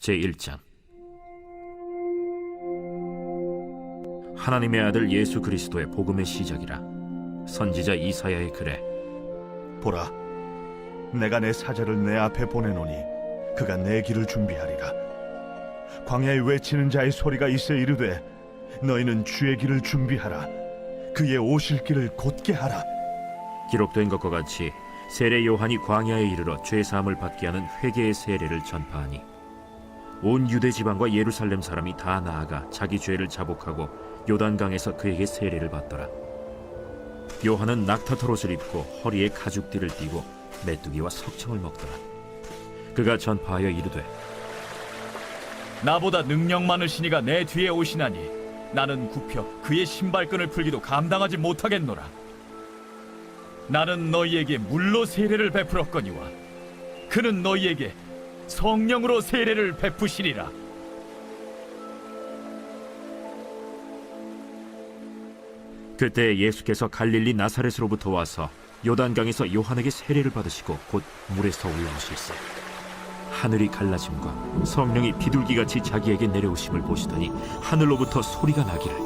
제1장. 하나님의 아들 예수 그리스도의 복음의 시작이라. 선지자 이사야의 글에 보라, 내가 내 사자를 내 앞에 보내노니 그가 내 길을 준비하리라. 광야에 외치는 자의 소리가 있어 이르되 너희는 주의 길을 준비하라. 그의 오실 길을 곧게 하라. 기록된 것과 같이 세례 요한이 광야에 이르러 죄 사함을 받게 하는 회개의 세례를 전파하니 온 유대 지방과 예루살렘 사람이 다 나아가 자기 죄를 자복하고 요단강에서 그에게 세례를 받더라. 요한은 낙타털 옷을 입고 허리에 가죽띠를 띠고 메뚜기와 석청을 먹더라. 그가 전파하여 이르되 나보다 능력 많으신 이가 내 뒤에 오시나니 나는 굽혀 그의 신발끈을 풀기도 감당하지 못하겠노라. 나는 너희에게 물로 세례를 베풀었거니와 그는 너희에게 성령으로 세례를 베푸시리라. 그때 예수께서 갈릴리 나사렛으로부터 와서 요단강에서 요한에게 세례를 받으시고 곧 물에서 올라오실세. 하늘이 갈라짐과 성령이 비둘기같이 자기에게 내려오심을 보시더니 하늘로부터 소리가 나기를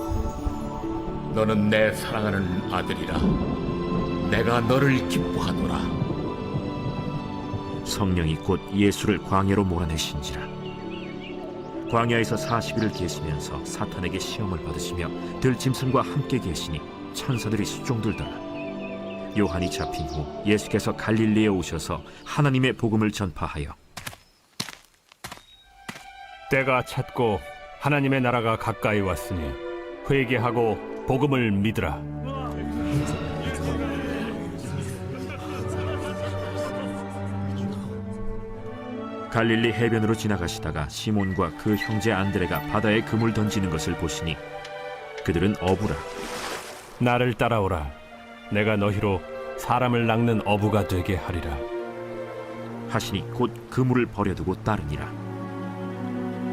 너는 내 사랑하는 아들이라. 내가 너를 기뻐하노라. 성령이 곧 예수를 광야로 몰아내신지라. 광야에서 40일을 계시면서 사탄에게 시험을 받으시며 들짐승과 함께 계시니 천사들이 수종들더라. 요한이 잡힌 후 예수께서 갈릴리에 오셔서 하나님의 복음을 전파하여 때가 찼고 하나님의 나라가 가까이 왔으니 회개하고 복음을 믿으라. 갈릴리 해변으로 지나가시다가 시몬과 그 형제 안드레가 바다에 그물 던지는 것을 보시니 그들은 어부라. 나를 따라오라. 내가 너희로 사람을 낚는 어부가 되게 하리라. 하시니 곧 그물을 버려두고 따르니라.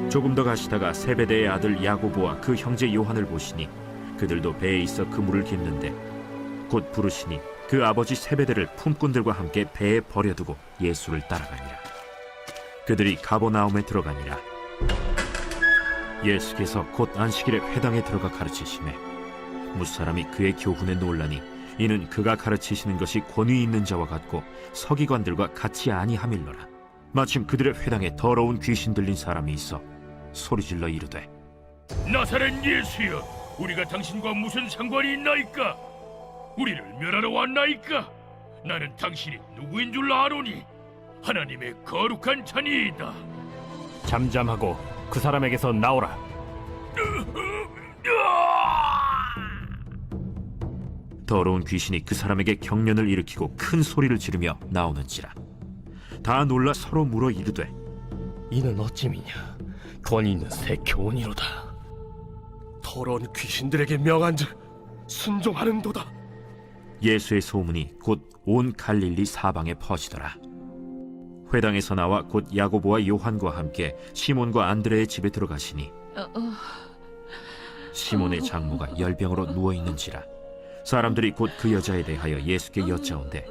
조금 더 가시다가 세베대의 아들 야고보와 그 형제 요한을 보시니 그들도 배에 있어 그물을 깁는데 곧 부르시니 그 아버지 세베대를 품꾼들과 함께 배에 버려두고 예수를 따라가니라. 그들이 가버나움에 들어가니라. 예수께서 곧 안식일에 회당에 들어가 가르치시매 무사람이 그의 교훈에 놀라니 이는 그가 가르치시는 것이 권위 있는 자와 같고 서기관들과 같이 아니함일러라. 마침 그들의 회당에 더러운 귀신 들린 사람이 있어 소리질러 이르되 나사렛 예수여, 우리가 당신과 무슨 상관이 있나이까? 우리를 멸하러 왔나이까? 나는 당신이 누구인 줄 아노니 하나님의 거룩한 자니이다. 잠잠하고 그 사람에게서 나오라. 더러운 귀신이 그 사람에게 경련을 일으키고 큰 소리를 지르며 나오는지라. 다 놀라 서로 물어 이르되 이는 어찌미냐? 권위 있는 새 교훈이로다. 더러운 귀신들에게 명한즉 순종하는도다. 예수의 소문이 곧 온 갈릴리 사방에 퍼지더라. 회당에서 나와 곧 야고보와 요한과 함께 시몬과 안드레의 집에 들어가시니 시몬의 장모가 열병으로 누워있는지라. 사람들이 곧 그 여자에 대하여 예수께 여짜온대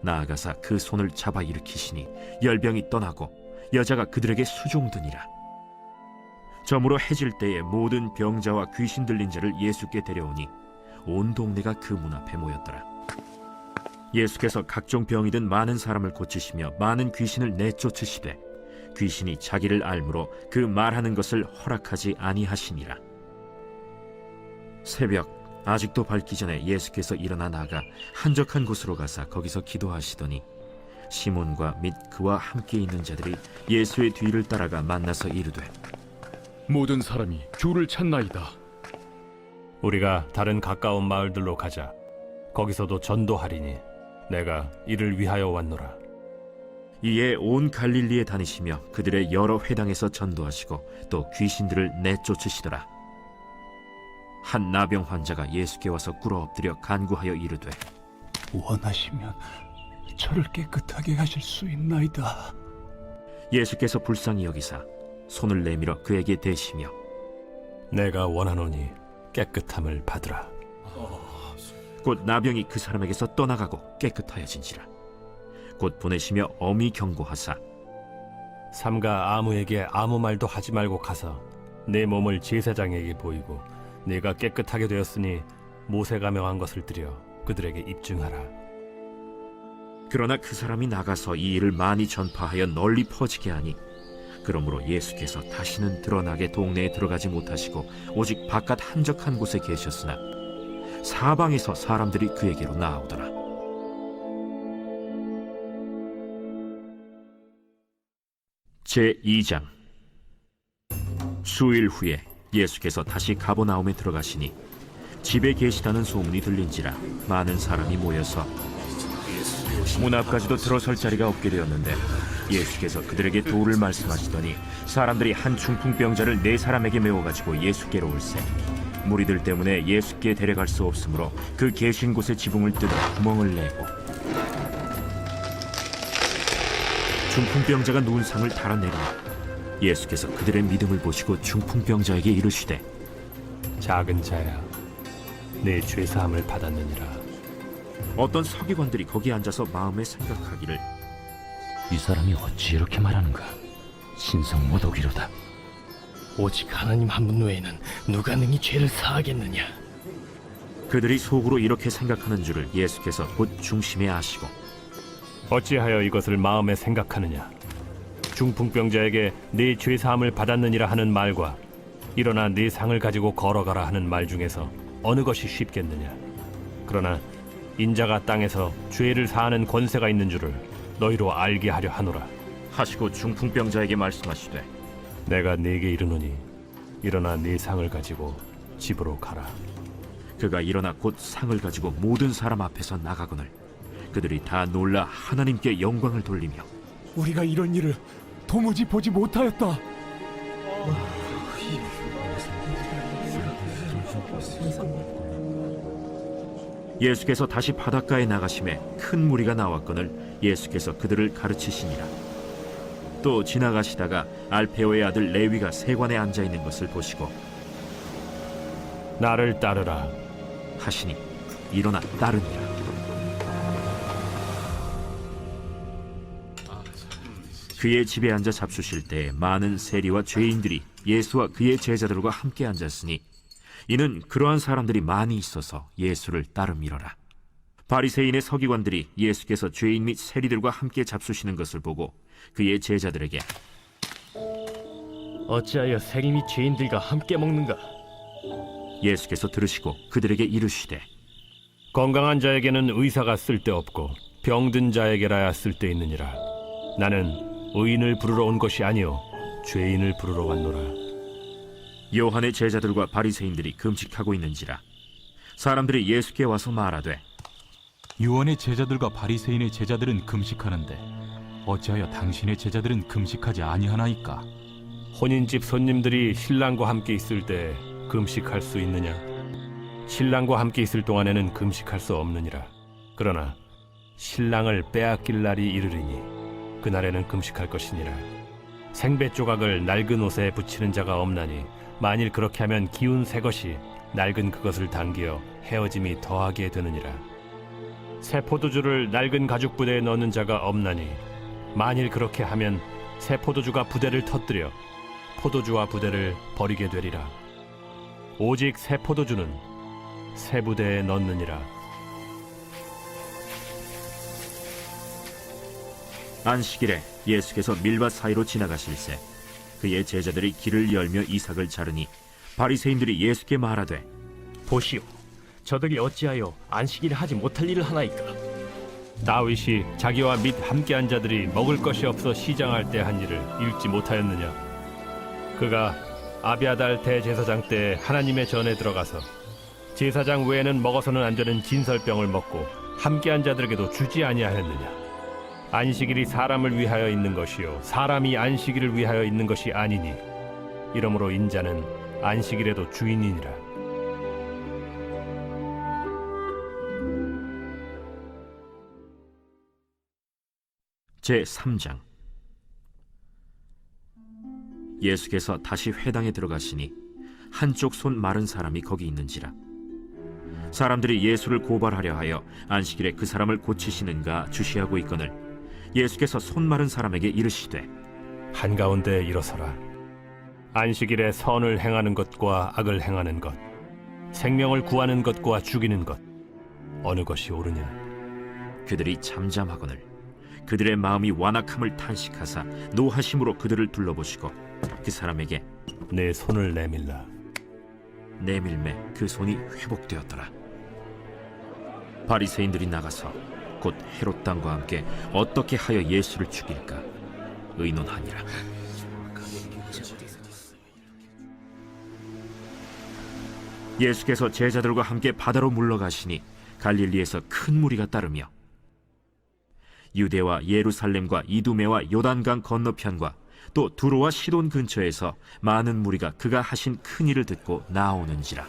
나아가사 그 손을 잡아 일으키시니 열병이 떠나고 여자가 그들에게 수종드니라. 저물어 해질 때에 모든 병자와 귀신 들린 자를 예수께 데려오니 온 동네가 그 문 앞에 모였더라. 예수께서 각종 병이 든 많은 사람을 고치시며 많은 귀신을 내쫓으시되 귀신이 자기를 알므로 그 말하는 것을 허락하지 아니하시니라. 새벽 아직도 밝기 전에 예수께서 일어나 나가 한적한 곳으로 가사 거기서 기도하시더니 시몬과 및 그와 함께 있는 자들이 예수의 뒤를 따라가 만나서 이르되 모든 사람이 주를 찾나이다. 우리가 다른 가까운 마을들로 가자. 거기서도 전도하리니 내가 이를 위하여 왔노라. 이에 온 갈릴리에 다니시며 그들의 여러 회당에서 전도하시고 또 귀신들을 내쫓으시더라. 한 나병 환자가 예수께 와서 꿇어 엎드려 간구하여 이르되 원하시면 저를 깨끗하게 하실 수 있나이다. 예수께서 불쌍히 여기사 손을 내밀어 그에게 대시며 내가 원하노니 깨끗함을 받으라. 곧 나병이 그 사람에게서 떠나가고 깨끗하여진지라. 곧 보내시며 엄히 경고하사 삼가 아무에게 아무 말도 하지 말고 가서 내 몸을 제사장에게 보이고 내가 깨끗하게 되었으니 모세가 명한 것을 드려 그들에게 입증하라. 그러나 그 사람이 나가서 이 일을 많이 전파하여 널리 퍼지게 하니 그러므로 예수께서 다시는 드러나게 동네에 들어가지 못하시고 오직 바깥 한적한 곳에 계셨으나 사방에서 사람들이 그에게로 나아오더라. 제2장. 수일 후에 예수께서 다시 가버나움에 들어가시니 집에 계시다는 소문이 들린지라 많은 사람이 모여서 문 앞까지도 들어설 자리가 없게 되었는데 예수께서 그들에게 도를 말씀하시더니 사람들이 한 중풍병자를 4사람에게 메워가지고 예수께로 올세 무리들 때문에 예수께 데려갈 수 없으므로 그 계신 곳에 지붕을 뜯어 구멍을 내고 중풍병자가 누운 상을 달아내리니 예수께서 그들의 믿음을 보시고 중풍병자에게 이르시되 작은 자야, 내 죄사함을 받았느니라. 어떤 서기관들이 거기 앉아서 마음에 생각하기를 이 사람이 어찌 이렇게 말하는가? 신성 모독이로다. 오직 하나님 한 분 외에는 누가 능히 죄를 사하겠느냐? 그들이 속으로 이렇게 생각하는 줄을 예수께서 곧 중심에 아시고 어찌하여 이것을 마음에 생각하느냐? 중풍병자에게 네 죄사함을 받았느니라 하는 말과 일어나 네 상을 가지고 걸어가라 하는 말 중에서 어느 것이 쉽겠느냐? 그러나 인자가 땅에서 죄를 사하는 권세가 있는 줄을 너희로 알게 하려 하노라. 하시고 중풍병자에게 말씀하시되 내가 네게 이르노니 일어나 네 상을 가지고 집으로 가라. 그가 일어나 곧 상을 가지고 모든 사람 앞에서 나가거늘 그들이 다 놀라 하나님께 영광을 돌리며 우리가 이런 일을 도무지 보지 못하였다. 예수께서 다시 바닷가에 나가심에 큰 무리가 나왔거늘 예수께서 그들을 가르치시니라. 또 지나가시다가 알페오의 아들 레위가 세관에 앉아 있는 것을 보시고 나를 따르라 하시니 일어나 따르니라. 그의 집에 앉아 잡수실 때 많은 세리와 죄인들이 예수와 그의 제자들과 함께 앉았으니 이는 그러한 사람들이 많이 있어서 예수를 따름이러라. 바리새인의 서기관들이 예수께서 죄인 및 세리들과 함께 잡수시는 것을 보고 그의 제자들에게 어찌하여 세리 및 죄인들과 함께 먹는가? 예수께서 들으시고 그들에게 이르시되 건강한 자에게는 의사가 쓸데없고 병든 자에게라야 쓸데있느니라. 나는 의인을 부르러 온 것이 아니요 죄인을 부르러 왔노라. 요한의 제자들과 바리새인들이 금식하고 있는지라 사람들이 예수께 와서 말하되 요한의 제자들과 바리새인의 제자들은 금식하는데 어찌하여 당신의 제자들은 금식하지 아니하나이까? 혼인집 손님들이 신랑과 함께 있을 때 금식할 수 있느냐? 신랑과 함께 있을 동안에는 금식할 수 없느니라. 그러나 신랑을 빼앗길 날이 이르리니 그날에는 금식할 것이니라. 생배 조각을 낡은 옷에 붙이는 자가 없나니 만일 그렇게 하면 기운 새 것이 낡은 그것을 당겨 헤어짐이 더하게 되느니라. 새 포도주를 낡은 가죽 부대에 넣는 자가 없나니 만일 그렇게 하면 새 포도주가 부대를 터뜨려 포도주와 부대를 버리게 되리라. 오직 새 포도주는 새 부대에 넣느니라. 안식일에 예수께서 밀밭 사이로 지나가실새 그의 제자들이 길을 열며 이삭을 자르니 바리새인들이 예수께 말하되 보시오, 저들이 어찌하여 안식일을 하지 못할 일을 하나이까? 다윗이 자기와 및 함께한 자들이 먹을 것이 없어 시장할 때 한 일을 읽지 못하였느냐? 그가 아비아달 대제사장 때 하나님의 전에 들어가서 제사장 외에는 먹어서는 안 되는 진설병을 먹고 함께한 자들에게도 주지 아니하였느냐? 안식일이 사람을 위하여 있는 것이요 사람이 안식일을 위하여 있는 것이 아니니 이러므로 인자는 안식일에도 주인이니라. 제3장. 예수께서 다시 회당에 들어가시니 한쪽 손 마른 사람이 거기 있는지라. 사람들이 예수를 고발하려 하여 안식일에 그 사람을 고치시는가 주시하고 있거늘 예수께서 손 마른 사람에게 이르시되 한가운데 일어서라. 안식일에 선을 행하는 것과 악을 행하는 것, 생명을 구하는 것과 죽이는 것, 어느 것이 옳으냐? 그들이 잠잠하거늘 그들의 마음이 완악함을 탄식하사 노하심으로 그들을 둘러보시고 그 사람에게 내 손을 내밀라. 내밀매 그 손이 회복되었더라. 바리새인들이 나가서 곧 헤롯 당과 함께 어떻게 하여 예수를 죽일까 의논하니라. 예수께서 제자들과 함께 바다로 물러가시니 갈릴리에서 큰 무리가 따르며 유대와 예루살렘과 이두메와 요단강 건너편과 또 두로와 시돈 근처에서 많은 무리가 그가 하신 큰 일을 듣고 나오는지라.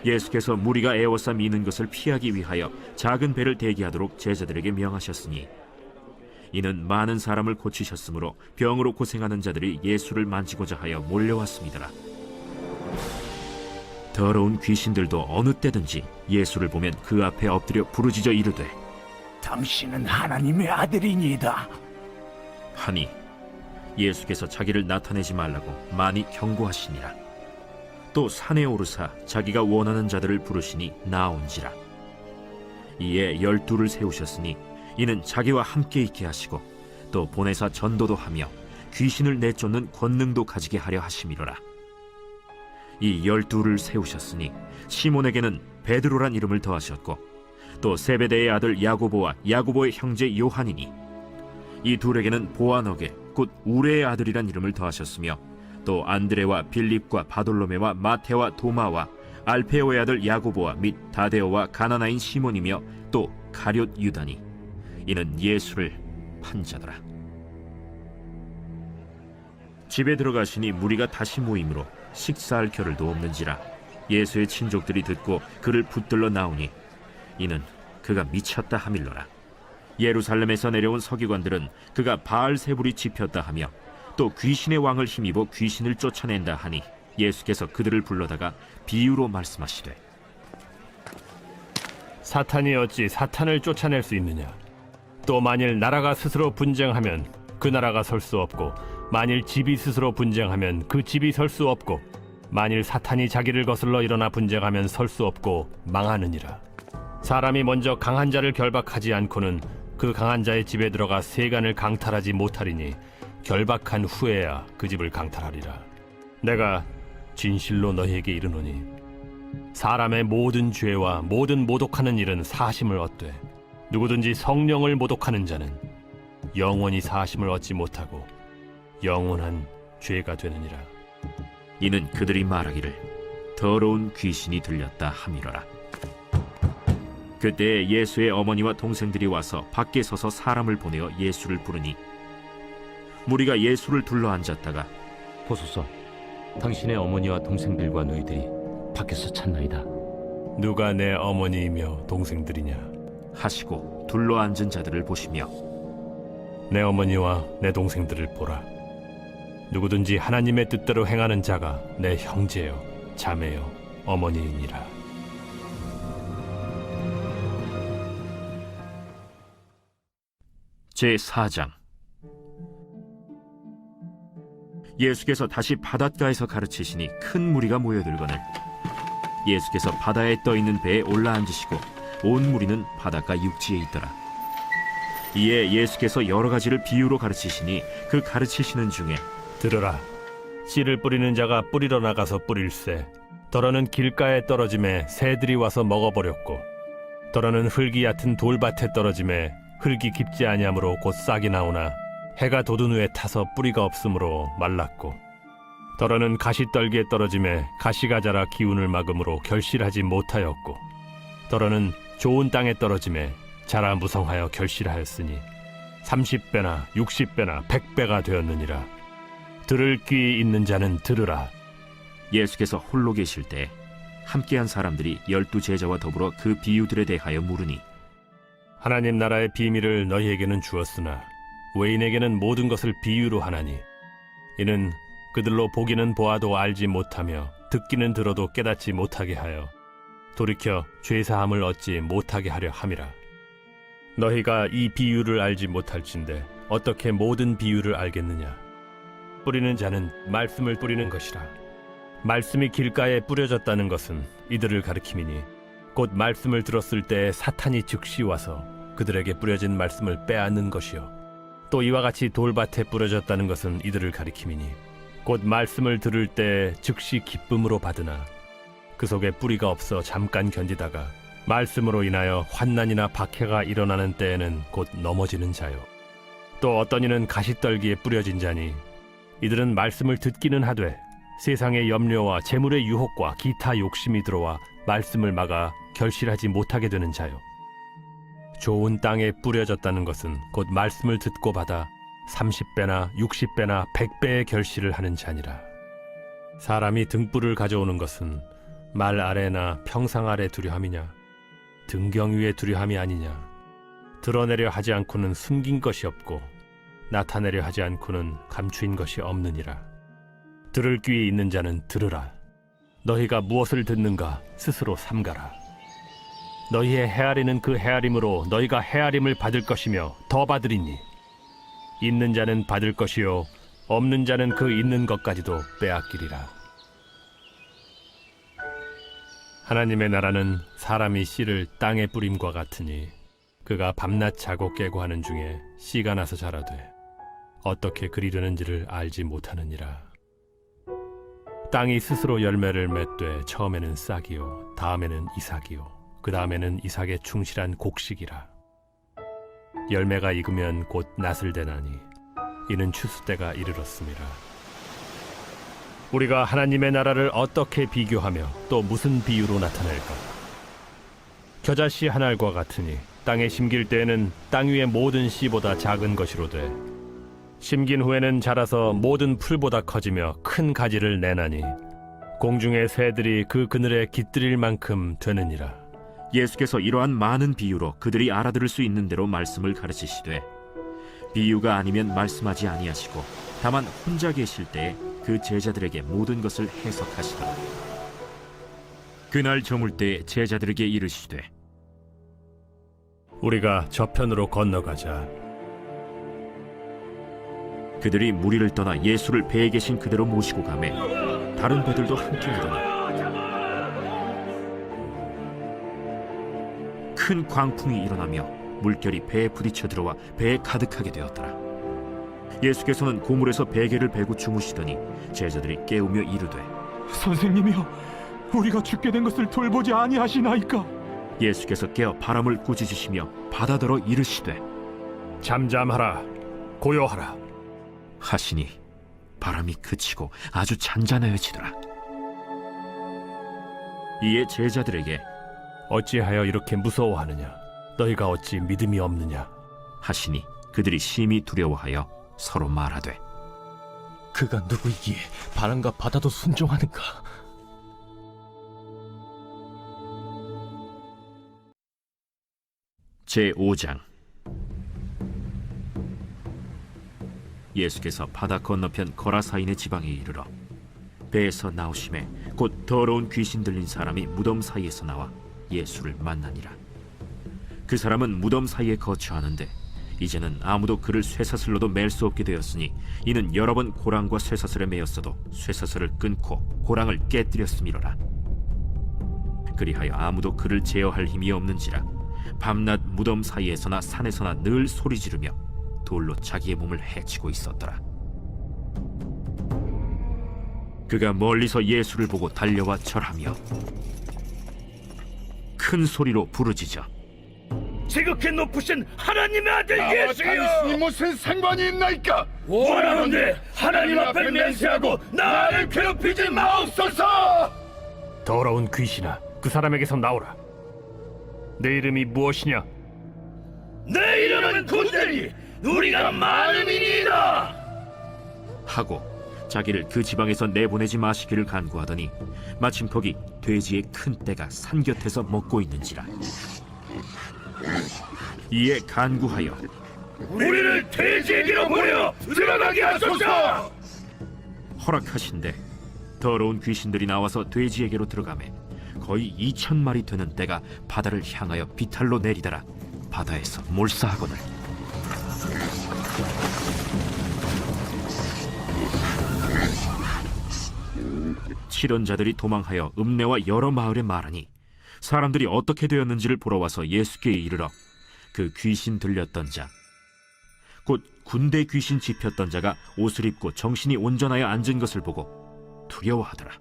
예수께서 무리가 에워싸 미는 것을 피하기 위하여 작은 배를 대기하도록 제자들에게 명하셨으니 이는 많은 사람을 고치셨으므로 병으로 고생하는 자들이 예수를 만지고자 하여 몰려왔습니다. 더러운 귀신들도 어느 때든지 예수를 보면 그 앞에 엎드려 부르짖어 이르되 당신은 하나님의 아들이니이다 하니 예수께서 자기를 나타내지 말라고 많이 경고하시니라. 또 산에 오르사 자기가 원하는 자들을 부르시니 나온지라. 이에 12를 세우셨으니 이는 자기와 함께 있게 하시고 또 보내사 전도도 하며 귀신을 내쫓는 권능도 가지게 하려 하심이로라. 이 12를 세우셨으니 시몬에게는 베드로란 이름을 더하셨고 또 세베대의 아들 야고보와 야고보의 형제 요한이니 이 둘에게는 보아너게 곧 우레의 아들이란 이름을 더하셨으며 또 안드레와 빌립과 바돌로메와 마테와 도마와 알페오의 아들 야고보와 및 다데오와 가나나인 시몬이며 또 가룟 유다니 이는 예수를 판 자더라. 집에 들어가시니 무리가 다시 모이므로 식사할 겨를도 없는지라. 예수의 친족들이 듣고 그를 붙들러 나오니 이는 그가 미쳤다 하밀러라. 예루살렘에서 내려온 서기관들은 그가 바알세불이 집혔다 하며 또 귀신의 왕을 힘입어 귀신을 쫓아낸다 하니 예수께서 그들을 불러다가 비유로 말씀하시되 사탄이 어찌 사탄을 쫓아낼 수 있느냐? 또 만일 나라가 스스로 분쟁하면 그 나라가 설 수 없고 만일 집이 스스로 분쟁하면 그 집이 설 수 없고 만일 사탄이 자기를 거슬러 일어나 분쟁하면 설 수 없고 망하느니라. 사람이 먼저 강한 자를 결박하지 않고는 그 강한 자의 집에 들어가 세간을 강탈하지 못하리니 결박한 후에야 그 집을 강탈하리라. 내가 진실로 너희에게 이르노니 사람의 모든 죄와 모든 모독하는 일은 사심을 얻되 누구든지 성령을 모독하는 자는 영원히 사심을 얻지 못하고 영원한 죄가 되느니라. 이는 그들이 말하기를 더러운 귀신이 들렸다 함이로라. 그때 예수의 어머니와 동생들이 와서 밖에 서서 사람을 보내어 예수를 부르니 무리가 예수를 둘러 앉았다가 보소서, 당신의 어머니와 동생들과 너희들이 밖에서 찾나이다. 누가 내 어머니이며 동생들이냐? 하시고 둘러 앉은 자들을 보시며 내 어머니와 내 동생들을 보라. 누구든지 하나님의 뜻대로 행하는 자가 내 형제요 자매요 어머니이니라. 제4장. 예수께서 다시 바닷가에서 가르치시니 큰 무리가 모여들거늘 예수께서 바다에 떠있는 배에 올라앉으시고 온 무리는 바닷가 육지에 있더라. 이에 예수께서 여러 가지를 비유로 가르치시니 그 가르치시는 중에 들으라. 씨를 뿌리는 자가 뿌리러 나가서 뿌릴새 더러는 길가에 떨어짐에 새들이 와서 먹어버렸고 더러는 흙이 얕은 돌밭에 떨어짐에 흙이 깊지 아니하므로 곧 싹이 나오나 해가 돋은 후에 타서 뿌리가 없으므로 말랐고 더러는 가시떨기에 떨어짐에 가시가 자라 기운을 막음으로 결실하지 못하였고 더러는 좋은 땅에 떨어짐에 자라 무성하여 결실하였으니 30배나 60배나 100배가 되었느니라. 들을 귀 있는 자는 들으라. 예수께서 홀로 계실 때 함께한 사람들이 12 제자와 더불어 그 비유들에 대하여 물으니 하나님 나라의 비밀을 너희에게는 주었으나 외인에게는 모든 것을 비유로 하나니 이는 그들로 보기는 보아도 알지 못하며 듣기는 들어도 깨닫지 못하게 하여 돌이켜 죄사함을 얻지 못하게 하려 함이라. 너희가 이 비유를 알지 못할진대 어떻게 모든 비유를 알겠느냐? 뿌리는 자는 말씀을 뿌리는 것이라. 말씀이 길가에 뿌려졌다는 것은 이들을 가리킴이니 곧 말씀을 들었을 때 사탄이 즉시 와서 그들에게 뿌려진 말씀을 빼앗는 것이요. 또 이와 같이 돌밭에 뿌려졌다는 것은 이들을 가리킴이니 곧 말씀을 들을 때 즉시 기쁨으로 받으나 그 속에 뿌리가 없어 잠깐 견디다가 말씀으로 인하여 환난이나 박해가 일어나는 때에는 곧 넘어지는 자요. 또 어떤 이는 가시떨기에 뿌려진 자니 이들은 말씀을 듣기는 하되 세상의 염려와 재물의 유혹과 기타 욕심이 들어와 말씀을 막아 결실하지 못하게 되는 자요. 좋은 땅에 뿌려졌다는 것은 곧 말씀을 듣고 받아 30배나 60배나 100배의 결실을 하는 자니라. 사람이 등불을 가져오는 것은 말 아래나 평상 아래 두려 함이냐? 등경 위에 두려 함이 아니냐? 드러내려 하지 않고는 숨긴 것이 없고 나타내려 하지 않고는 감추인 것이 없느니라. 들을 귀에 있는 자는 들으라. 너희가 무엇을 듣는가 스스로 삼가라. 너희의 헤아리는 그 헤아림으로 너희가 헤아림을 받을 것이며 더 받으리니 있는 자는 받을 것이요 없는 자는 그 있는 것까지도 빼앗기리라. 하나님의 나라는 사람이 씨를 땅에 뿌림과 같으니 그가 밤낮 자고 깨고 하는 중에 씨가 나서 자라되 어떻게 그리려는지를 알지 못하느니라. 땅이 스스로 열매를 맺되 처음에는 싹이요 다음에는 이삭이요 그 다음에는 이삭의 충실한 곡식이라. 열매가 익으면 곧 낫을 대나니 이는 추수 때가 이르렀습니다. 우리가 하나님의 나라를 어떻게 비교하며 또 무슨 비유로 나타낼까? 겨자씨 한 알과 같으니 땅에 심길 때에는 땅 위의 모든 씨보다 작은 것이로되 심긴 후에는 자라서 모든 풀보다 커지며 큰 가지를 내나니 공중의 새들이 그 그늘에 깃들일 만큼 되느니라. 예수께서 이러한 많은 비유로 그들이 알아들을 수 있는 대로 말씀을 가르치시되 비유가 아니면 말씀하지 아니하시고 다만 혼자 계실 때에 그 제자들에게 모든 것을 해석하시더라. 그날 저물 때 제자들에게 이르시되 우리가 저편으로 건너가자. 그들이 무리를 떠나 예수를 배에 계신 그대로 모시고 가매 다른 배들도 함께 오더니 큰 광풍이 일어나며 물결이 배에 부딪혀 들어와 배에 가득하게 되었더라. 예수께서는 고물에서 베개를 베고 주무시더니 제자들이 깨우며 이르되 선생님이여, 우리가 죽게 된 것을 돌보지 아니하시나이까? 예수께서 깨어 바람을 꾸짖으시며 바다더러 이르시되 잠잠하라 고요하라 하시니 바람이 그치고 아주 잔잔해지더라. 이에 제자들에게 어찌하여 이렇게 무서워하느냐? 너희가 어찌 믿음이 없느냐? 하시니 그들이 심히 두려워하여 서로 말하되 그가 누구이기에 바람과 바다도 순종하는가? 제5장 예수께서 바다 건너편 거라사인의 지방에 이르러 배에서 나오심에 곧 더러운 귀신 들린 사람이 무덤 사이에서 나와 예수를 만나니라. 그 사람은 무덤 사이에 거처하는데 이제는 아무도 그를 쇠사슬로도 맬 수 없게 되었으니 이는 여러 번 고랑과 쇠사슬에 매였어도 쇠사슬을 끊고 고랑을 깨뜨렸음이로라. 그리하여 아무도 그를 제어할 힘이 없는지라 밤낮 무덤 사이에서나 산에서나 늘 소리 지르며 돌로 자기의 몸을 해치고 있었더라. 그가 멀리서 예수를 보고 달려와 절하며 큰 소리로 부르짖어 지극히 높으신 하나님의 아들 예수여, 당신이 무슨 상관이 있나이까? 원하건대 하나님 앞에 맹세하고 나를 괴롭히지 마옵소서. 더러운 귀신아, 그 사람에게서 나오라. 내 이름이 무엇이냐? 내 이름은 군대니 우리가 많음이니이다 하고 자기를 그 지방에서 내보내지 마시기를 간구하더니 마침 거기 돼지의 큰 떼가 산 곁에서 먹고 있는지라. 이에 간구하여 우리를 돼지에게로 보내 들어가게 하소서. 허락하신대 더러운 귀신들이 나와서 돼지에게로 들어가매 거의 2,000마리 되는 떼가 바다를 향하여 비탈로 내리다라 바다에서 몰사하거늘 칠언자들이 도망하여 읍내와 여러 마을에 말하니 사람들이 어떻게 되었는지를 보러 와서 예수께 이르러 그 귀신 들렸던 자 곧 군대 귀신 집혔던 자가 옷을 입고 정신이 온전하여 앉은 것을 보고 두려워하더라.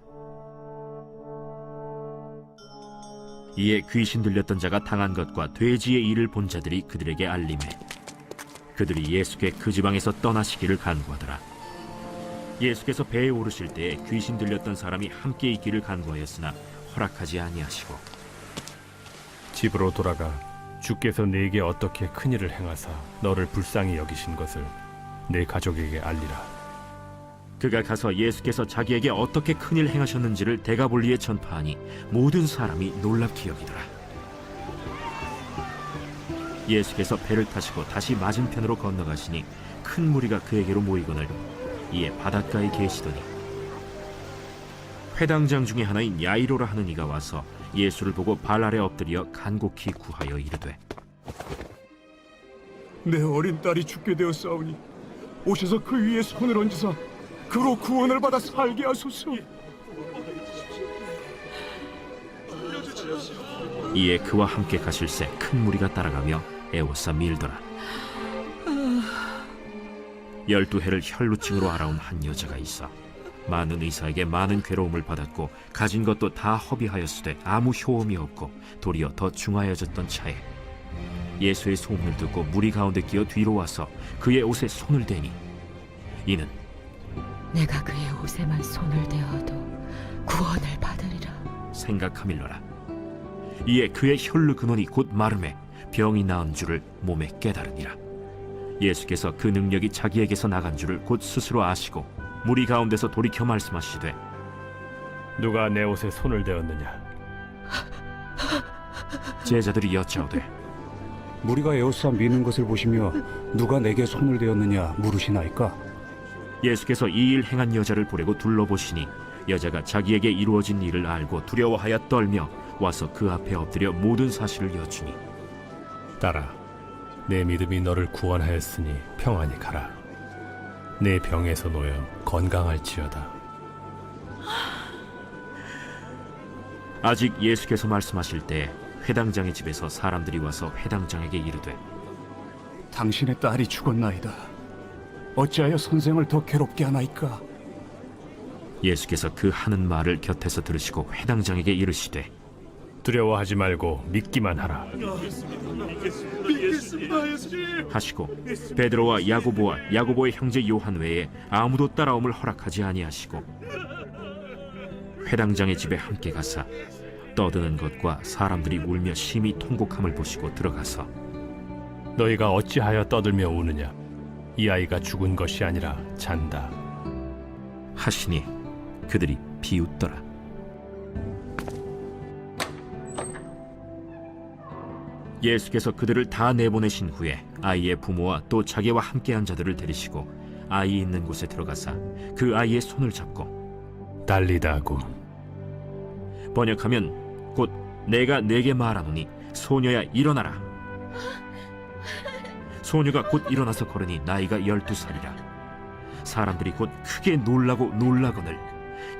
이에 귀신 들렸던 자가 당한 것과 돼지의 일을 본 자들이 그들에게 알림해 그들이 예수께 그 지방에서 떠나시기를 간구하더라. 예수께서 배에 오르실 때에 귀신 들렸던 사람이 함께 있기를 간구하였으나 허락하지 아니하시고 집으로 돌아가 주께서 네게 어떻게 큰일을 행하사 너를 불쌍히 여기신 것을 네 가족에게 알리라. 그가 가서 예수께서 자기에게 어떻게 큰일 행하셨는지를 데가볼리에 전파하니 모든 사람이 놀랍게 여기더라. 예수께서 배를 타시고 다시 맞은편으로 건너가시니 큰 무리가 그에게로 모이거늘 이에 바닷가에 계시더니 회당장 중에 하나인 야이로라 하는 이가 와서 예수를 보고 발 아래 엎드려 간곡히 구하여 이르되 내 어린 딸이 죽게 되었사오니 오셔서 그 위에 손을 얹으사 그로 구원을 받아 살게 하소서. 이에 그와 함께 가실새 큰 무리가 따라가며 애워싸 밀더라. 12해를 혈루증으로 알아온 한 여자가 있어 많은 의사에게 많은 괴로움을 받았고 가진 것도 다 허비하였으되 아무 효험이 없고 도리어 더 중하여졌던 차에 예수의 소문을 듣고 무리 가운데 끼어 뒤로 와서 그의 옷에 손을 대니 이는 내가 그의 옷에만 손을 대어도 구원을 받으리라 생각하밀러라. 이에 그의 혈루 근원이 곧 마름에 병이 나은 줄을 몸에 깨달으니라. 예수께서 그 능력이 자기에게서 나간 줄을 곧 스스로 아시고 무리 가운데서 돌이켜 말씀하시되 누가 내 옷에 손을 대었느냐? 제자들이 여짜오되 무리가 에워싸 미는 것을 보시며 누가 내게 손을 대었느냐 물으시나이까? 예수께서 이 일 행한 여자를 보려고 둘러보시니 여자가 자기에게 이루어진 일을 알고 두려워하여 떨며 와서 그 앞에 엎드려 모든 사실을 여쭈니 딸아, 내 믿음이 너를 구원하였으니 평안히 가라. 내 병에서 놓여 건강할지어다. 아직 예수께서 말씀하실 때 회당장의 집에서 사람들이 와서 회당장에게 이르되 당신의 딸이 죽었나이다. 어찌하여 선생을 더 괴롭게 하나이까? 예수께서 그 하는 말을 곁에서 들으시고 회당장에게 이르시되 두려워하지 말고 믿기만 하라. 하시고 베드로와 야고보와 야고보의 형제 요한 외에 아무도 따라옴을 허락하지 아니하시고 회당장의 집에 함께 가사 떠드는 것과 사람들이 울며 심히 통곡함을 보시고 들어가서 너희가 어찌하여 떠들며 우느냐? 이 아이가 죽은 것이 아니라 잔다. 하시니 그들이 비웃더라. 예수께서 그들을 다 내보내신 후에 아이의 부모와 또 자기와 함께한 자들을 데리시고 아이 있는 곳에 들어가사 그 아이의 손을 잡고 달리다고 번역하면 곧 내가 네게 말하노니 소녀야 일어나라. 소녀가 곧 일어나서 걸으니 나이가 12살이라. 사람들이 곧 크게 놀라거늘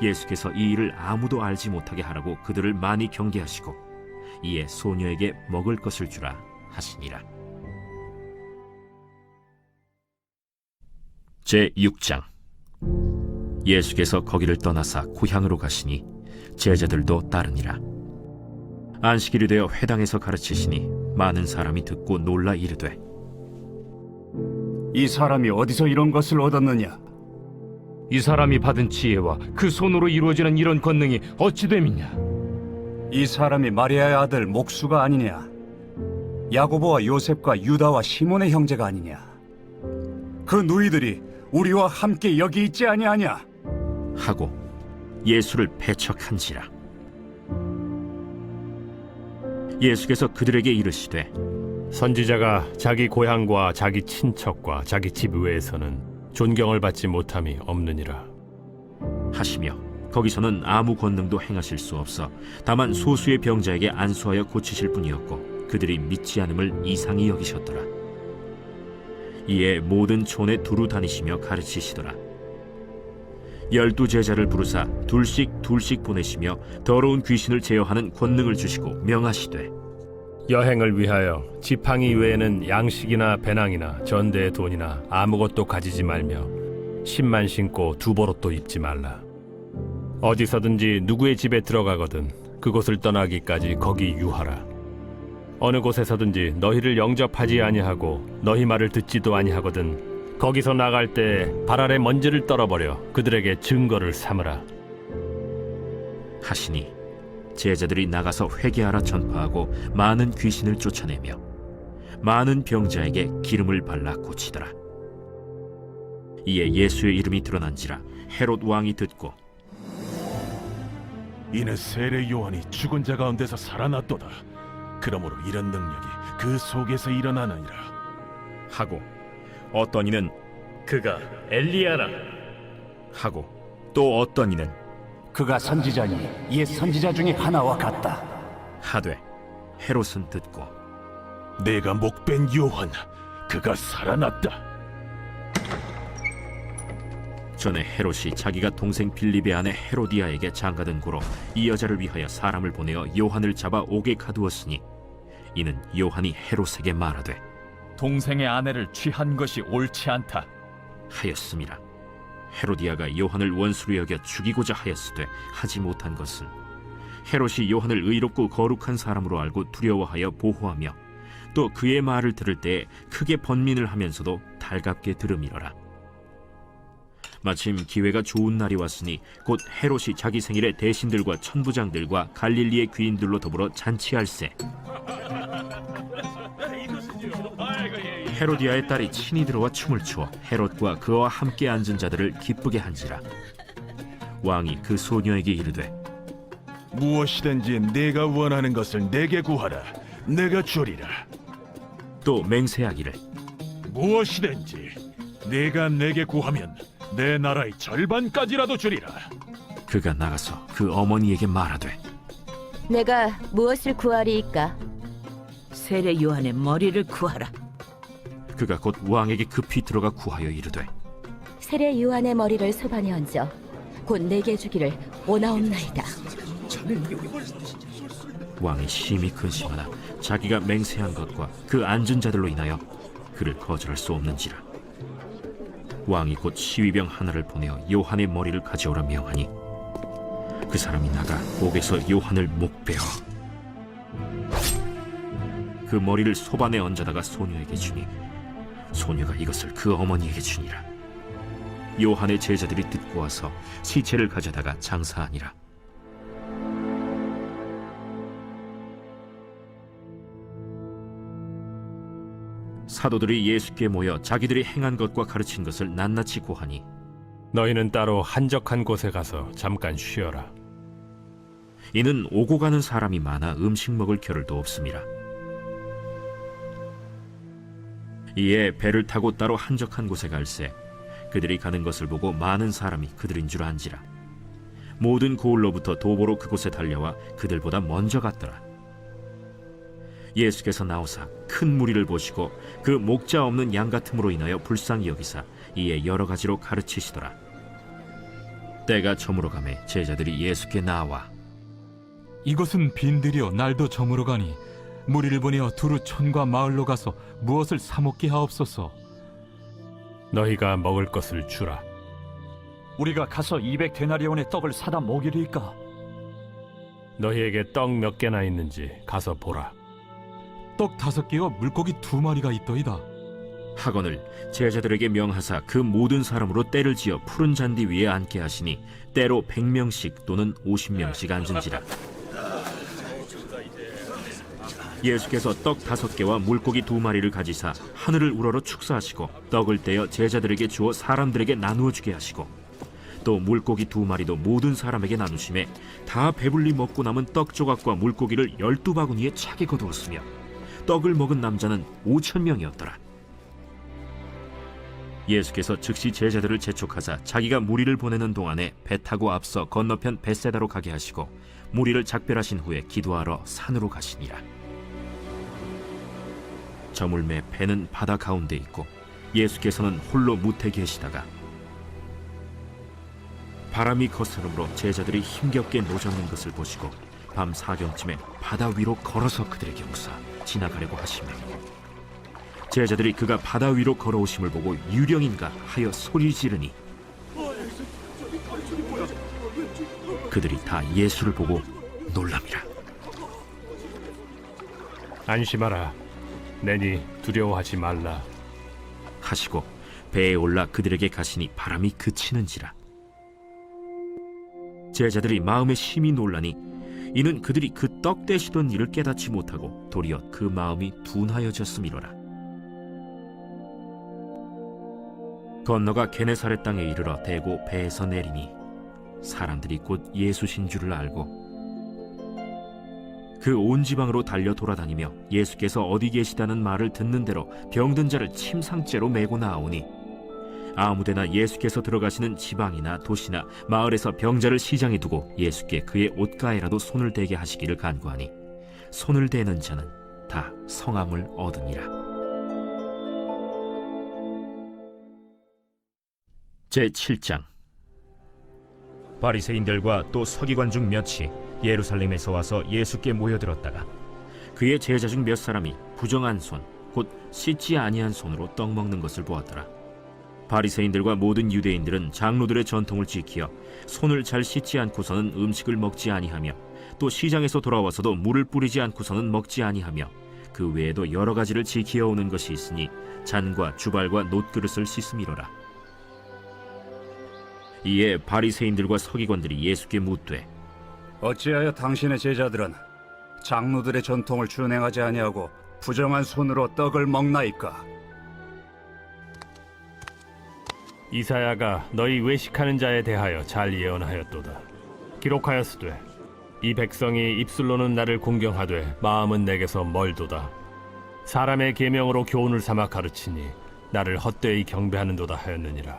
예수께서 이 일을 아무도 알지 못하게 하라고 그들을 많이 경계하시고 이에 소녀에게 먹을 것을 주라 하시니라. 제6장. 예수께서 거기를 떠나사 고향으로 가시니 제자들도 따르니라. 안식일이 되어 회당에서 가르치시니 많은 사람이 듣고 놀라 이르되 이 사람이 어디서 이런 것을 얻었느냐? 이 사람이 받은 지혜와 그 손으로 이루어지는 이런 권능이 어찌 됨이냐? 이 사람이 마리아의 아들 목수가 아니냐? 야고보와 요셉과 유다와 시몬의 형제가 아니냐? 그 누이들이 우리와 함께 여기 있지 아니하냐? 하고 예수를 배척한지라. 예수께서 그들에게 이르시되 선지자가 자기 고향과 자기 친척과 자기 집 외에서는 존경을 받지 못함이 없느니라 하시며 거기서는 아무 권능도 행하실 수 없어 다만 소수의 병자에게 안수하여 고치실 뿐이었고 그들이 믿지 않음을 이상히 여기셨더라. 이에 모든 촌에 두루 다니시며 가르치시더라. 12 제자를 부르사 둘씩 보내시며 더러운 귀신을 제어하는 권능을 주시고 명하시되 여행을 위하여 지팡이 외에는 양식이나 배낭이나 전대의 돈이나 아무것도 가지지 말며 신만 신고 두보롯도 입지 말라. 어디서든지 누구의 집에 들어가거든 그곳을 떠나기까지 거기 유하라. 어느 곳에서든지 너희를 영접하지 아니하고 너희 말을 듣지도 아니하거든 거기서 나갈 때 발 아래 먼지를 떨어버려 그들에게 증거를 삼으라. 하시니 제자들이 나가서 회개하라 전파하고 많은 귀신을 쫓아내며 많은 병자에게 기름을 발라 고치더라. 이에 예수의 이름이 드러난지라 헤롯 왕이 듣고 이는 세례 요한이 죽은 자 가운데서 살아났도다. 그러므로 이런 능력이 그 속에서 일어나느니라 하고 어떤 이는 그가 엘리야라 하고 또 어떤 이는 그가 선지자니 옛 선지자 중에 하나와 같다. 하되 헤롯은 듣고 내가 목벤 요한 그가 살아났다. 전에 헤롯이 자기가 동생 빌립의 아내 헤로디아에게 장가든 고로 이 여자를 위하여 사람을 보내어 요한을 잡아 옥에 가두었으니 이는 요한이 헤롯에게 말하되 동생의 아내를 취한 것이 옳지 않다 하였음이라. 헤로디아가 요한을 원수로 여겨 죽이고자 하였으되 하지 못한 것은 헤롯이 요한을 의롭고 거룩한 사람으로 알고 두려워하여 보호하며 또 그의 말을 들을 때에 크게 번민을 하면서도 달갑게 들음이러라. 마침 기회가 좋은 날이 왔으니 곧 헤롯이 자기 생일에 대신들과 천부장들과 갈릴리의 귀인들로 더불어 잔치할세. 헤로디아의 딸이 친히 들어와 춤을 추어 헤롯과 그와 함께 앉은 자들을 기쁘게 한지라. 왕이 그 소녀에게 이르되 무엇이든지 네가 원하는 것을 내게 구하라. 내가 주리라. 또 맹세하기를 무엇이든지 네가 내게 구하면 내 나라의 절반까지라도 주리라. 그가 나가서 그 어머니에게 말하되 내가 무엇을 구하리이까? 세례 요한의 머리를 구하라. 그가 곧 왕에게 급히 들어가 구하여 이르되 세례 요한의 머리를 소반에 얹어 곧 내게 주기를 원하옵나이다. 왕이 심히 근심하나 자기가 맹세한 것과 그 앉은 자들로 인하여 그를 거절할 수 없는지라. 왕이 곧 시위병 하나를 보내어 요한의 머리를 가져오라 명하니 그 사람이 나가 옥에서 요한을 목베어 그 머리를 소반에 얹어다가 소녀에게 주니 소녀가 이것을 그 어머니에게 주니라. 요한의 제자들이 듣고 와서 시체를 가져다가 장사하니라. 사도들이 예수께 모여 자기들이 행한 것과 가르친 것을 낱낱이 고하니 너희는 따로 한적한 곳에 가서 잠깐 쉬어라. 이는 오고 가는 사람이 많아 음식 먹을 겨를도 없음이라. 이에 배를 타고 따로 한적한 곳에 갈새 그들이 가는 것을 보고 많은 사람이 그들인 줄 안지라. 모든 고을로부터 도보로 그곳에 달려와 그들보다 먼저 갔더라. 예수께서 나오사 큰 무리를 보시고 그 목자 없는 양 같음으로 인하여 불쌍히 여기사 이에 여러 가지로 가르치시더라. 때가 저물어 가매 제자들이 예수께 나와 이것은 빈들이여 날도 저물어 가니 무리를 보내어 두루 촌과 마을로 가서 무엇을 사 먹게 하옵소서. 너희가 먹을 것을 주라. 우리가 가서 200데나리온의 떡을 사다 먹이리까? 너희에게 떡 몇 개나 있는지 가서 보라. 떡 5개와 물고기 2마리가 있더이다. 하거늘 제자들에게 명하사 그 모든 사람으로 떼를 지어 푸른 잔디 위에 앉게 하시니 때로 100명씩 또는 50명씩 앉은지라. 예수께서 떡 5개와 물고기 2마리를 가지사 하늘을 우러러 축사하시고 떡을 떼어 제자들에게 주어 사람들에게 나누어 주게 하시고 또 물고기 2마리도 모든 사람에게 나누심에 다 배불리 먹고 남은 떡 조각과 물고기를 12바구니에 차게 거두었으며 떡을 먹은 남자는 5,000명이었더라. 예수께서 즉시 제자들을 재촉하사 자기가 무리를 보내는 동안에 배 타고 앞서 건너편 벳세다로 가게 하시고 무리를 작별하신 후에 기도하러 산으로 가시니라. 저물매 배는 바다 가운데 있고 예수께서는 홀로 무태 계시다가 바람이 거스름으로 제자들이 힘겹게 노젓는 것을 보시고 밤 사경쯤에 바다 위로 걸어서 그들에게 오사 지나가려고 하시며 제자들이 그가 바다 위로 걸어오심을 보고 유령인가 하여 소리 지르니 그들이 다 예수를 보고 놀랍니다. 안심하라. 내니 두려워하지 말라. 하시고 배에 올라 그들에게 가시니 바람이 그치는지라. 제자들이 마음에 심히 놀라니 이는 그들이 그 떡 떼시던 일을 깨닫지 못하고 도리어 그 마음이 둔하여졌음이로라. 건너가 게네사렛 땅에 이르러 대고 배에서 내리니 사람들이 곧 예수신 줄을 알고 그 온 지방으로 달려 돌아다니며 예수께서 어디 계시다는 말을 듣는 대로 병든 자를 침상째로 메고 나오니 아무데나 예수께서 들어가시는 지방이나 도시나 마을에서 병자를 시장에 두고 예수께 그의 옷가에라도 손을 대게 하시기를 간구하니 손을 대는 자는 다 성함을 얻으니라. 제7장. 바리새인들과 또 서기관 중 몇이 예루살렘에서 와서 예수께 모여들었다가 그의 제자 중 몇 사람이 부정한 손, 곧 씻지 아니한 손으로 떡 먹는 것을 보았더라. 바리새인들과 모든 유대인들은 장로들의 전통을 지키어 손을 잘 씻지 않고서는 음식을 먹지 아니하며 또 시장에서 돌아와서도 물을 뿌리지 않고서는 먹지 아니하며 그 외에도 여러 가지를 지키어 오는 것이 있으니 잔과 주발과 놋그릇을 씻음이로라. 이에 바리새인들과 서기관들이 예수께 묻되 어찌하여 당신의 제자들은 장로들의 전통을 준행하지 아니하고 부정한 손으로 떡을 먹나이까? 이사야가 너희 외식하는 자에 대하여 잘 예언하였도다. 기록하였으되 이 백성이 입술로는 나를 공경하되 마음은 내게서 멀도다. 사람의 계명으로 교훈을 삼아 가르치니 나를 헛되이 경배하는도다 하였느니라.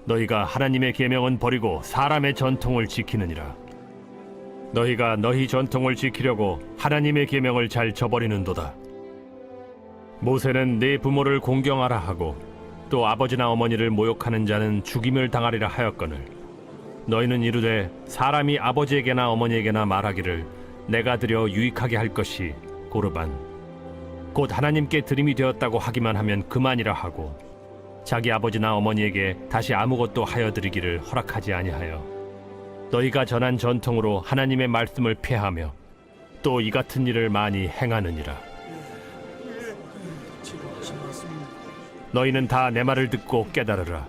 너희가 하나님의 계명은 버리고 사람의 전통을 지키느니라. 너희가 너희 전통을 지키려고 하나님의 계명을 잘 저버리는도다. 모세는 네 부모를 공경하라 하고 또 아버지나 어머니를 모욕하는 자는 죽임을 당하리라 하였거늘 너희는 이르되 사람이 아버지에게나 어머니에게나 말하기를 내가 드려 유익하게 할 것이 고르반 곧 하나님께 드림이 되었다고 하기만 하면 그만이라 하고 자기 아버지나 어머니에게 다시 아무것도 하여 드리기를 허락하지 아니하여 너희가 전한 전통으로 하나님의 말씀을 폐하며 또 이 같은 일을 많이 행하느니라. 너희는 다 내 말을 듣고 깨달으라.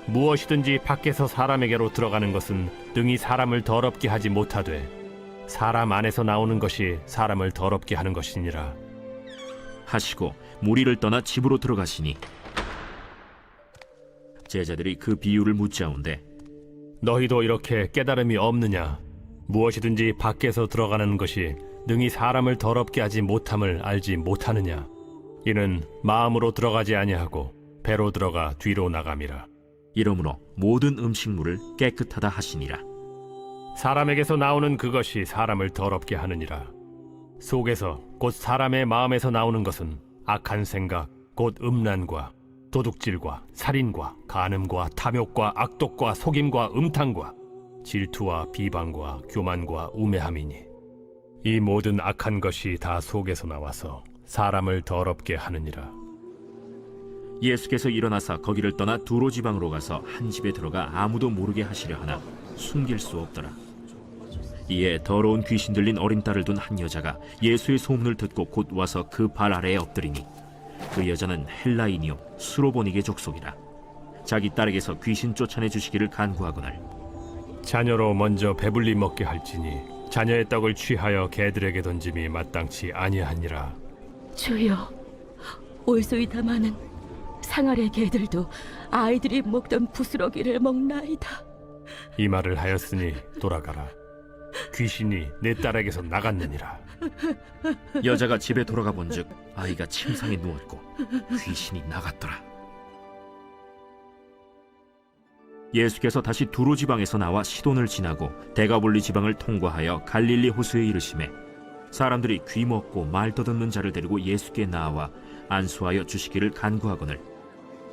무엇이든지 밖에서 사람에게로 들어가는 것은 능히 사람을 더럽게 하지 못하되 사람 안에서 나오는 것이 사람을 더럽게 하는 것이니라. 하시고 무리를 떠나 집으로 들어가시니 제자들이 그 비유를 묻자온데 너희도 이렇게 깨달음이 없느냐? 무엇이든지 밖에서 들어가는 것이 능히 사람을 더럽게 하지 못함을 알지 못하느냐? 이는 마음으로 들어가지 아니하고 배로 들어가 뒤로 나감이라. 이러므로 모든 음식물을 깨끗하다 하시니라. 사람에게서 나오는 그것이 사람을 더럽게 하느니라. 속에서 곧 사람의 마음에서 나오는 것은 악한 생각 곧 음란과 도둑질과 살인과 간음과 탐욕과 악독과 속임과 음탕과 질투와 비방과 교만과 우매함이니 이 모든 악한 것이 다 속에서 나와서 사람을 더럽게 하느니라. 예수께서 일어나사 거기를 떠나 두로 지방으로 가서 한 집에 들어가 아무도 모르게 하시려 하나 숨길 수 없더라. 이에 더러운 귀신 들린 어린 딸을 둔 한 여자가 예수의 소문을 듣고 곧 와서 그 발 아래에 엎드리니 그 여자는 헬라인이요 수로보니게 족속이라. 자기 딸에게서 귀신 쫓아내 주시기를 간구하거늘 자녀로 먼저 배불리 먹게 할지니 자녀의 떡을 취하여 개들에게 던짐이 마땅치 아니하니라. 주여, 올소이다 마는 상아래 개들도 아이들이 먹던 부스러기를 먹나이다. 이 말을 하였으니 돌아가라. 귀신이 내 딸에게서 나갔느니라. 여자가 집에 돌아가 본즉 아이가 침상에 누웠고 귀신이 나갔더라. 예수께서 다시 두로 지방에서 나와 시돈을 지나고 데가볼리 지방을 통과하여 갈릴리 호수에 이르시매 사람들이 귀 먹고 말 더듬는 자를 데리고 예수께 나와 안수하여 주시기를 간구하거늘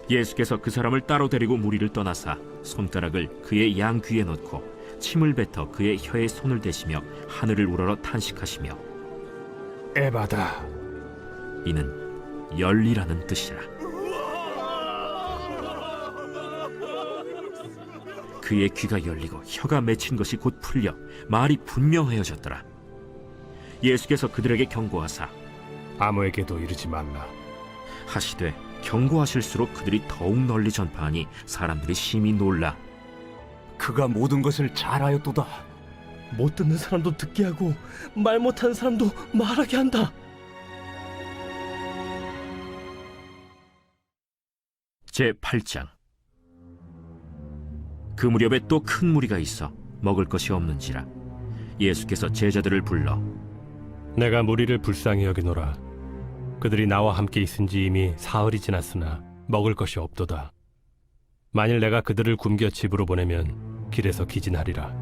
예수께서 그 사람을 따로 데리고 무리를 떠나사 손가락을 그의 양 귀에 넣고 침을 뱉어 그의 혀에 손을 대시며 하늘을 우러러 탄식하시며 에바다. 이는 열리라는 뜻이라. 그의 귀가 열리고 혀가 맺힌 것이 곧 풀려 말이 분명하여졌더라. 예수께서 그들에게 경고하사 아무에게도 이르지 말라. 하시되 경고하실수록 그들이 더욱 널리 전파하니 사람들이 심히 놀라 그가 모든 것을 잘하였도다. 못 듣는 사람도 듣게 하고 말 못하는 사람도 말하게 한다. 제8장. 그 무렵에 또 큰 무리가 있어 먹을 것이 없는지라 예수께서 제자들을 불러 내가 무리를 불쌍히 여기노라. 그들이 나와 함께 있은지 이미 사흘이 지났으나 먹을 것이 없도다. 만일 내가 그들을 굶겨 집으로 보내면 길에서 기진하리라.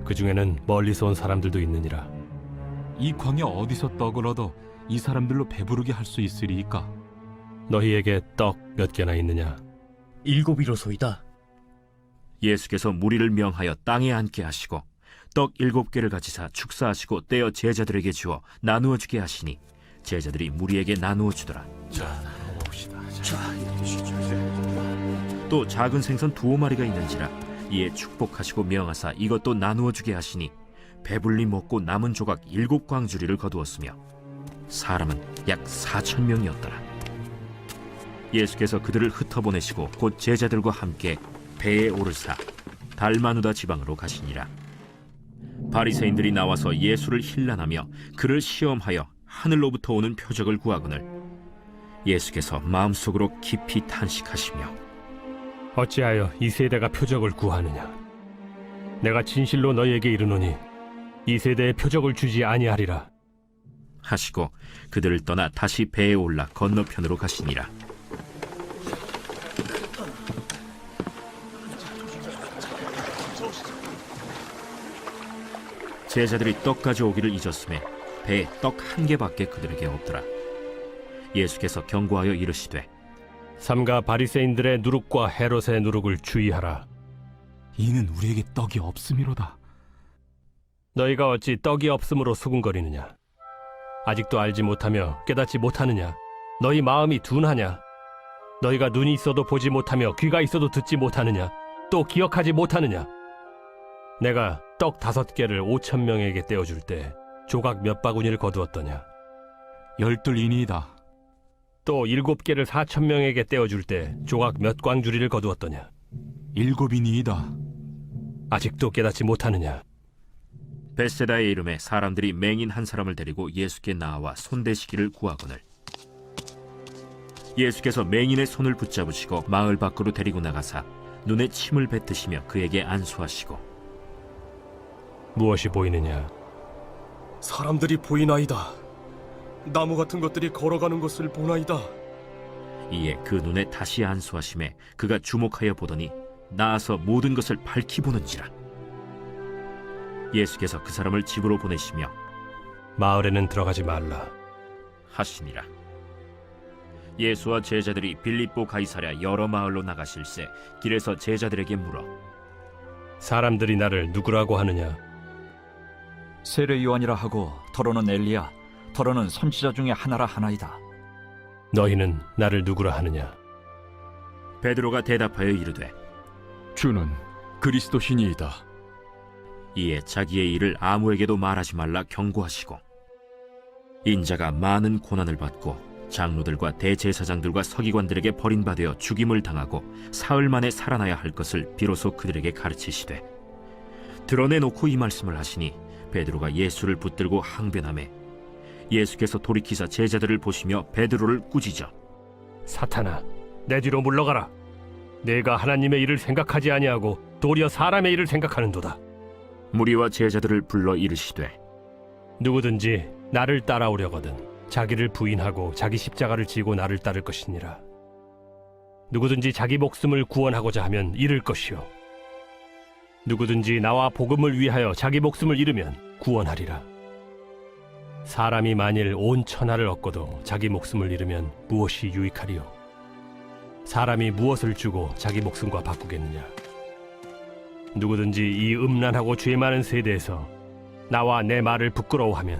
그 중에는 멀리서 온 사람들도 있느니라. 이 광야 어디서 떡을 얻어 이 사람들로 배부르게 할 수 있으리이까? 너희에게 떡 몇 개나 있느냐? 7이로소이다. 예수께서 무리를 명하여 땅에 앉게 하시고 떡 7개를 가지사 축사하시고 떼어 제자들에게 주어 나누어 주게 하시니 제자들이 무리에게 나누어 주더라. 또 작은 생선 2마리가 있는지라 이에 축복하시고 명하사 이것도 나누어 주게 하시니 배불리 먹고 남은 조각 7광주리를 거두었으며 사람은 약 4,000명이었더라. 예수께서 그들을 흩어보내시고 곧 제자들과 함께 배에 오르사 달마누다 지방으로 가시니라. 바리새인들이 나와서 예수를 힐난하며 그를 시험하여 하늘로부터 오는 표적을 구하거늘 예수께서 마음속으로 깊이 탄식하시며 어찌하여 이 세대가 표적을 구하느냐? 내가 진실로 너희에게 이르노니 이 세대에 표적을 주지 아니하리라. 하시고 그들을 떠나 다시 배에 올라 건너편으로 가시니라. 제자들이 떡 가져오기를 잊었음에 배에 떡 1개밖에 그들에게 없더라. 예수께서 경고하여 이르시되 삼가 바리새인들의 누룩과 헤롯의 누룩을 주의하라. 이는 우리에게 떡이 없음이로다. 너희가 어찌 떡이 없음으로 수군거리느냐? 아직도 알지 못하며 깨닫지 못하느냐? 너희 마음이 둔하냐? 너희가 눈이 있어도 보지 못하며 귀가 있어도 듣지 못하느냐? 또 기억하지 못하느냐? 내가 떡 5개를 5,000명에게 떼어줄 때 조각 몇 바구니를 거두었더냐? 12이니이다. 또 7개를 4,000명에게 떼어줄 때 조각 몇 광주리를 거두었더냐? 7이니이다. 아직도 깨닫지 못하느냐? 벳세다의 이름에 사람들이 맹인 한 사람을 데리고 예수께 나와 손대시기를 구하거늘 예수께서 맹인의 손을 붙잡으시고 마을 밖으로 데리고 나가사 눈에 침을 뱉으시며 그에게 안수하시고 무엇이 보이느냐? 사람들이 보이나이다. 나무 같은 것들이 걸어가는 것을 보나이다. 이에 그 눈에 다시 안수하심에 그가 주목하여 보더니 나아서 모든 것을 밝히 보는지라. 예수께서 그 사람을 집으로 보내시며 마을에는 들어가지 말라 하시니라. 예수와 제자들이 빌립보 가이사랴 여러 마을로 나가실새 길에서 제자들에게 물어 사람들이 나를 누구라고 하느냐? 세례 요한이라 하고 더러는 엘리야, 더러는 선지자 중에 하나라 하나이다. 너희는 나를 누구라 하느냐? 베드로가 대답하여 이르되 주는 그리스도시니이다. 이에 자기의 일을 아무에게도 말하지 말라 경고하시고 인자가 많은 고난을 받고 장로들과 대제사장들과 서기관들에게 버림받아 죽임을 당하고 사흘 만에 살아나야 할 것을 비로소 그들에게 가르치시되 드러내놓고 이 말씀을 하시니 베드로가 예수를 붙들고 항변하매 예수께서 돌이키사 제자들을 보시며 베드로를 꾸짖어 사탄아, 내 뒤로 물러가라. 내가 하나님의 일을 생각하지 아니하고 도리어 사람의 일을 생각하는도다. 무리와 제자들을 불러 이르시되 누구든지 나를 따라오려거든 자기를 부인하고 자기 십자가를 지고 나를 따를 것이니라. 누구든지 자기 목숨을 구원하고자 하면 잃을 것이요 누구든지 나와 복음을 위하여 자기 목숨을 잃으면 구원하리라. 사람이 만일 온 천하를 얻고도 자기 목숨을 잃으면 무엇이 유익하리요? 사람이 무엇을 주고 자기 목숨과 바꾸겠느냐? 누구든지 이 음란하고 죄 많은 세대에서 나와 내 말을 부끄러워하면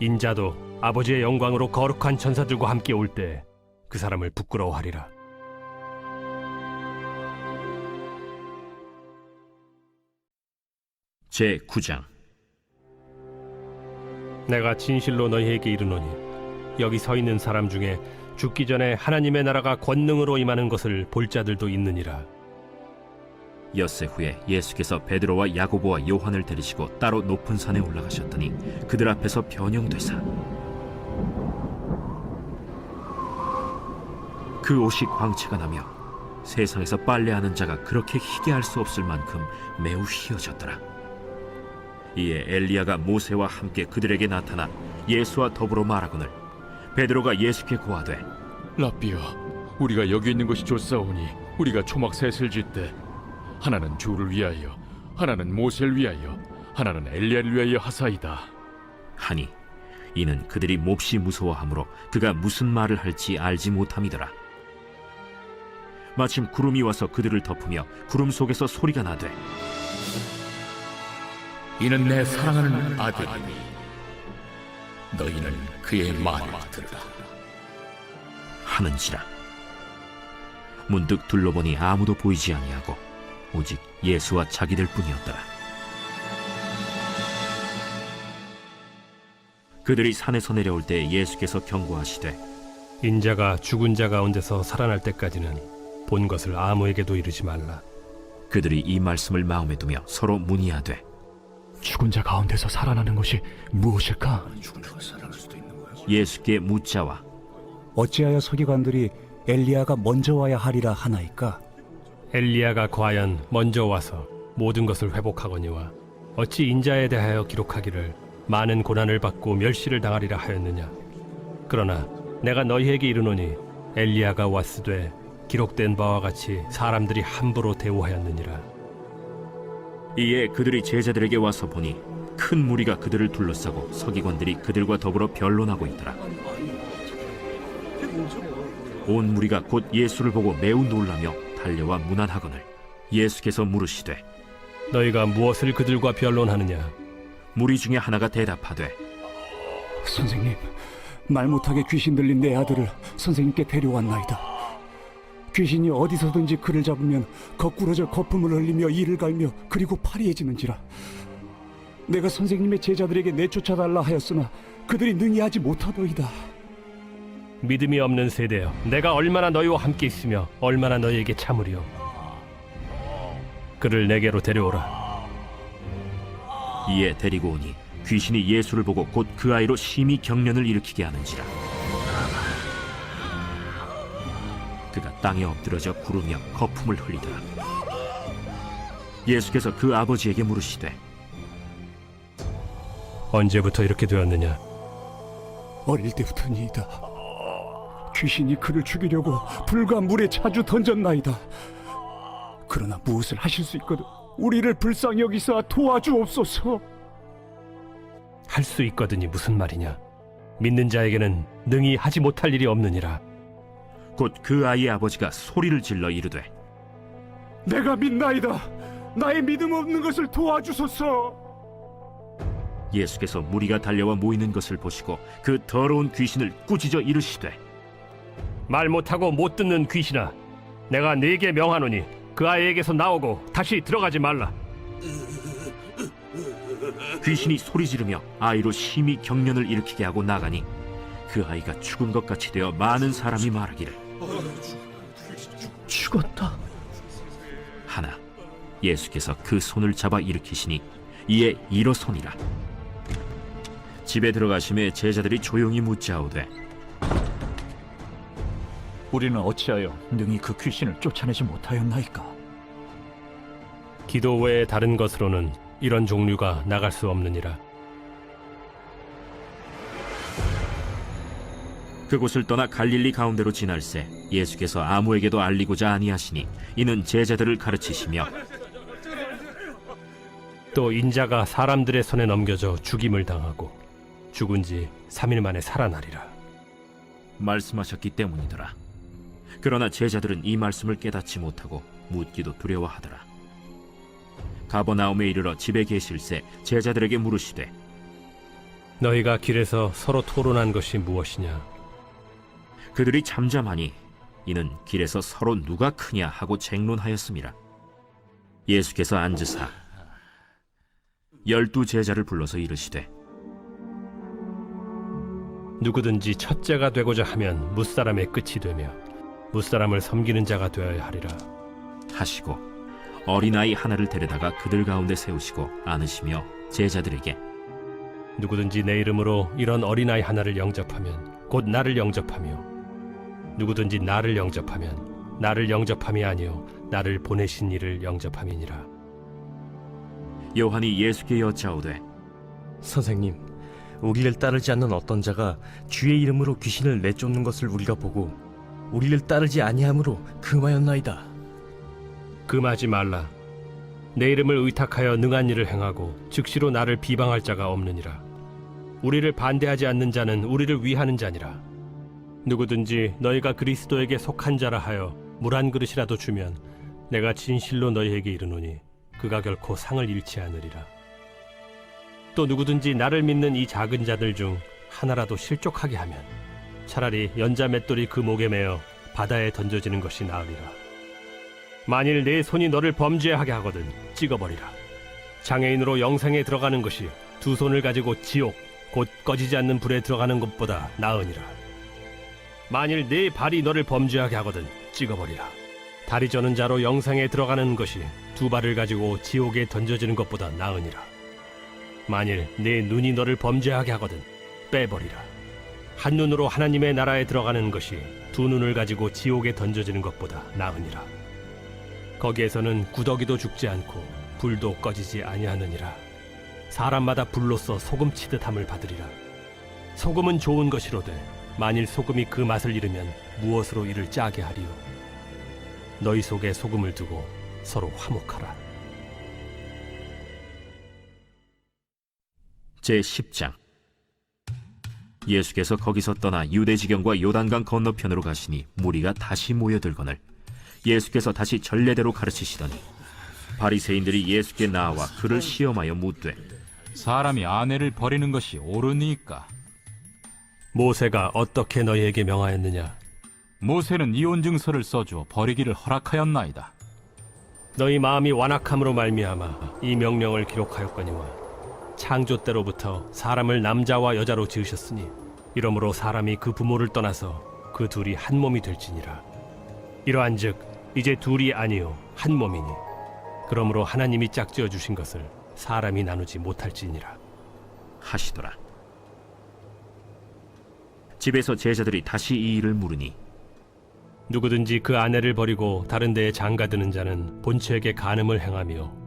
인자도 아버지의 영광으로 거룩한 천사들과 함께 올 때 그 사람을 부끄러워하리라. 제9장. 내가 진실로 너희에게 이르노니 여기 서 있는 사람 중에 죽기 전에 하나님의 나라가 권능으로 임하는 것을 볼 자들도 있느니라. 엿새 후에 예수께서 베드로와 야고보와 요한을 데리시고 따로 높은 산에 올라가셨더니 그들 앞에서 변형되사 그 옷이 광채가 나며 세상에서 빨래하는 자가 그렇게 희게 할 수 없을 만큼 매우 희어졌더라. 이에 엘리야가 모세와 함께 그들에게 나타나 예수와 더불어 말하거늘 베드로가 예수께 고하되 라삐여, 우리가 여기 있는 것이 좋사오니 우리가 초막 셋을 짓되 하나는 주를 위하여, 하나는 모세를 위하여, 하나는 엘리야를 위하여 하사이다 하니 이는 그들이 몹시 무서워하므로 그가 무슨 말을 할지 알지 못함이더라. 마침 구름이 와서 그들을 덮으며 구름 속에서 소리가 나되 이는 내 사랑하는 아들이니 너희는 그의 말을 들으라 하는지라. 문득 둘러보니 아무도 보이지 아니하고 오직 예수와 자기들 뿐이었더라. 그들이 산에서 내려올 때 예수께서 경고하시되 인자가 죽은 자 가운데서 살아날 때까지는 본 것을 아무에게도 이르지 말라. 그들이 이 말씀을 마음에 두며 서로 문의하되 죽은 자 가운데서 살아나는 것이 무엇일까? 예수께 묻자와 어찌하여 서기관들이 엘리야가 먼저 와야 하리라 하나이까? 엘리야가 과연 먼저 와서 모든 것을 회복하거니와 어찌 인자에 대하여 기록하기를 많은 고난을 받고 멸시를 당하리라 하였느냐? 그러나 내가 너희에게 이르노니 엘리야가 왔으되 기록된 바와 같이 사람들이 함부로 대우하였느니라. 이에 그들이 제자들에게 와서 보니 큰 무리가 그들을 둘러싸고 서기관들이 그들과 더불어 변론하고 있더라. 온 무리가 곧 예수를 보고 매우 놀라며 달려와 문안하거늘 예수께서 물으시되 너희가 무엇을 그들과 변론하느냐? 무리 중에 하나가 대답하되 선생님, 말 못하게 귀신 들린 내 아들을 선생님께 데려왔나이다. 귀신이 어디서든지 그를 잡으면 거꾸러져 거품을 흘리며 이를 갈며 그리고 파리해지는지라. 내가 선생님의 제자들에게 내쫓아달라 하였으나 그들이 능히 하지 못하더이다. 믿음이 없는 세대여, 내가 얼마나 너희와 함께 있으며 얼마나 너희에게 참으리요. 그를 내게로 데려오라. 이에 데리고 오니 귀신이 예수를 보고 곧 그 아이로 심히 경련을 일으키게 하는지라. 그가 땅에 엎드러져 구르며 거품을 흘리더라. 예수께서 그 아버지에게 물으시되 언제부터 이렇게 되었느냐? 어릴 때부터니이다. 귀신이 그를 죽이려고 불과 물에 자주 던졌나이다. 그러나 무엇을 하실 수 있거든 우리를 불쌍히 여기사 도와주옵소서. 할 수 있거든이 무슨 말이냐? 믿는 자에게는 능히 하지 못할 일이 없느니라. 곧 그 아이의 아버지가 소리를 질러 이르되 내가 믿나이다. 나의 믿음 없는 것을 도와주소서. 예수께서 무리가 달려와 모이는 것을 보시고 그 더러운 귀신을 꾸짖어 이르시되 말 못하고 못 듣는 귀신아, 내가 네게 명하노니 그 아이에게서 나오고 다시 들어가지 말라. 귀신이 소리 지르며 아이로 심히 경련을 일으키게 하고 나가니 그 아이가 죽은 것 같이 되어 많은 사람이 말하기를 죽었다 하나 예수께서 그 손을 잡아 일으키시니 이에 일어서니라. 집에 들어가심에 제자들이 조용히 묻자오되 우리는 어찌하여 능히 그 귀신을 쫓아내지 못하였나이까? 기도 외에 다른 것으로는 이런 종류가 나갈 수 없느니라. 그곳을 떠나 갈릴리 가운데로 지날새 예수께서 아무에게도 알리고자 아니하시니 이는 제자들을 가르치시며 또 인자가 사람들의 손에 넘겨져 죽임을 당하고 죽은 지 3일 만에 살아나리라. 말씀하셨기 때문이더라. 그러나 제자들은 이 말씀을 깨닫지 못하고 묻기도 두려워하더라. 가버나움에 이르러 집에 계실새 제자들에게 물으시되 너희가 길에서 서로 토론한 것이 무엇이냐? 그들이 잠잠하니 이는 길에서 서로 누가 크냐 하고 쟁론하였음이라. 예수께서 앉으사 12 제자를 불러서 이르시되 누구든지 첫째가 되고자 하면 무사람의 끝이 되며 무사람을 섬기는 자가 되어야 하리라 하시고 어린아이 하나를 데려다가 그들 가운데 세우시고 안으시며 제자들에게 누구든지 내 이름으로 이런 어린아이 하나를 영접하면 곧 나를 영접하며 누구든지 나를 영접하면 나를 영접함이 아니요 나를 보내신 이를 영접함이니라. 요한이 예수께 여짜오되 선생님, 우리를 따르지 않는 어떤 자가 주의 이름으로 귀신을 내쫓는 것을 우리가 보고 우리를 따르지 아니함으로 금하였나이다. 금하지 말라. 내 이름을 의탁하여 능한 일을 행하고 즉시로 나를 비방할 자가 없느니라. 우리를 반대하지 않는 자는 우리를 위하는 자니라. 누구든지 너희가 그리스도에게 속한 자라 하여 물 한 그릇이라도 주면 내가 진실로 너희에게 이르노니 그가 결코 상을 잃지 않으리라. 또 누구든지 나를 믿는 이 작은 자들 중 하나라도 실족하게 하면 차라리 연자 맷돌이 그 목에 매어 바다에 던져지는 것이 나으리라. 만일 내 손이 너를 범죄하게 하거든 찍어버리라. 장애인으로 영생에 들어가는 것이 두 손을 가지고 지옥 곧 꺼지지 않는 불에 들어가는 것보다 나으니라. 만일 내 발이 너를 범죄하게 하거든 찍어버리라. 다리 저는 자로 영생에 들어가는 것이 두 발을 가지고 지옥에 던져지는 것보다 나으니라. 만일 내 눈이 너를 범죄하게 하거든 빼버리라. 한 눈으로 하나님의 나라에 들어가는 것이 두 눈을 가지고 지옥에 던져지는 것보다 나으니라. 거기에서는 구더기도 죽지 않고 불도 꺼지지 아니하느니라. 사람마다 불로써 소금 치듯함을 받으리라. 소금은 좋은 것이로되 만일 소금이 그 맛을 잃으면 무엇으로 이를 짜게 하리요? 너희 속에 소금을 두고 서로 화목하라. 제10장. 예수께서 거기서 떠나 유대지경과 요단강 건너편으로 가시니 무리가 다시 모여들거늘 예수께서 다시 전례대로 가르치시더니 바리새인들이 예수께 나와 그를 시험하여 묻되 사람이 아내를 버리는 것이 옳으니까? 모세가 어떻게 너희에게 명하였느냐? 모세는 이혼 증서를 써주어 버리기를 허락하였나이다. 너희 마음이 완악함으로 말미암아 이 명령을 기록하였거니와 창조 때로부터 사람을 남자와 여자로 지으셨으니 이러므로 사람이 그 부모를 떠나서 그 둘이 한 몸이 될지니라. 이러한즉 이제 둘이 아니요 한 몸이니 그러므로 하나님이 짝지어 주신 것을 사람이 나누지 못할지니라 하시더라. 집에서 제자들이 다시 이 일을 물으니 누구든지 그 아내를 버리고 다른 데에 장가드는 자는 본처에게 간음을 행하며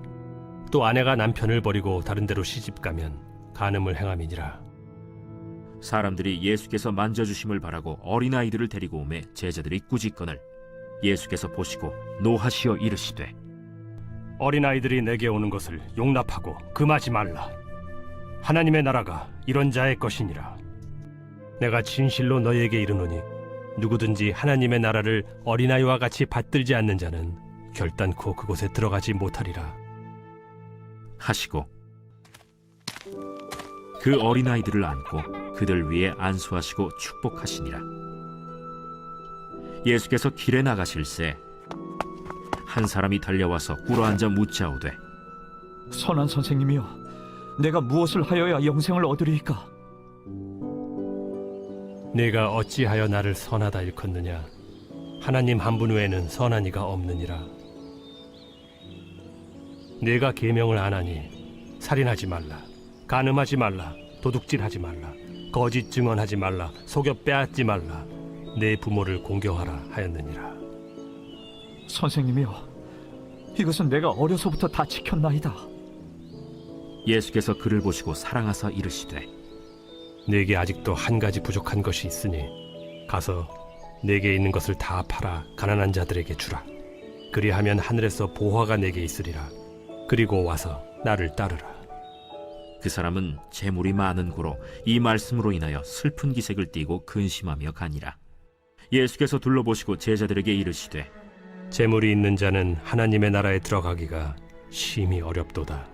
또 아내가 남편을 버리고 다른 데로 시집가면 간음을 행함이니라. 사람들이 예수께서 만져주심을 바라고 어린아이들을 데리고 오매 제자들이 꾸짖거늘 예수께서 보시고 노하시어 이르시되 어린아이들이 내게 오는 것을 용납하고 금하지 말라. 하나님의 나라가 이런 자의 것이니라. 내가 진실로 너희에게 이르노니 누구든지 하나님의 나라를 어린아이와 같이 받들지 않는 자는 결단코 그곳에 들어가지 못하리라 하시고 그 어린아이들을 안고 그들 위에 안수하시고 축복하시니라. 예수께서 길에 나가실새 한 사람이 달려와서 꿇어앉아 묻자오되 선한 선생님이여, 내가 무엇을 하여야 영생을 얻으리이까? 네가 어찌하여 나를 선하다 일컫느냐? 하나님 한 분 외에는 선한 이가 없느니라. 네가 계명을 안 하니 살인하지 말라, 간음하지 말라, 도둑질하지 말라, 거짓 증언하지 말라, 속여 빼앗지 말라, 내 부모를 공경하라 하였느니라. 선생님이여, 이것은 내가 어려서부터 다 지켰나이다. 예수께서 그를 보시고 사랑하사 이르시되 네게 아직도 한 가지 부족한 것이 있으니 가서 네게 있는 것을 다 팔아 가난한 자들에게 주라. 그리하면 하늘에서 보화가 네게 있으리라. 그리고 와서 나를 따르라. 그 사람은 재물이 많은 고로 이 말씀으로 인하여 슬픈 기색을 띠고 근심하며 가니라. 예수께서 둘러보시고 제자들에게 이르시되 재물이 있는 자는 하나님의 나라에 들어가기가 심히 어렵도다.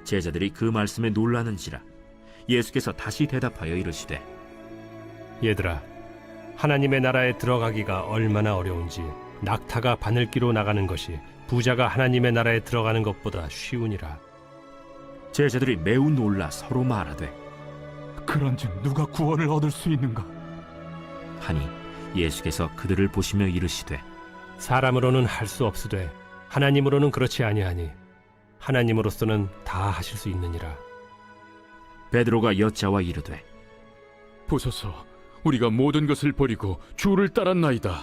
제자들이 그 말씀에 놀라는지라. 예수께서 다시 대답하여 이르시되 얘들아, 하나님의 나라에 들어가기가 얼마나 어려운지 낙타가 바늘기로 나가는 것이 부자가 하나님의 나라에 들어가는 것보다 쉬우니라. 제자들이 매우 놀라 서로 말하되 그런즉 누가 구원을 얻을 수 있는가? 하니 예수께서 그들을 보시며 이르시되 사람으로는 할 수 없으되 하나님으로는 그렇지 아니하니 하나님으로서는 다 하실 수 있느니라. 베드로가 여짜와 이르되 보소서, 우리가 모든 것을 버리고 주를 따랐나이다.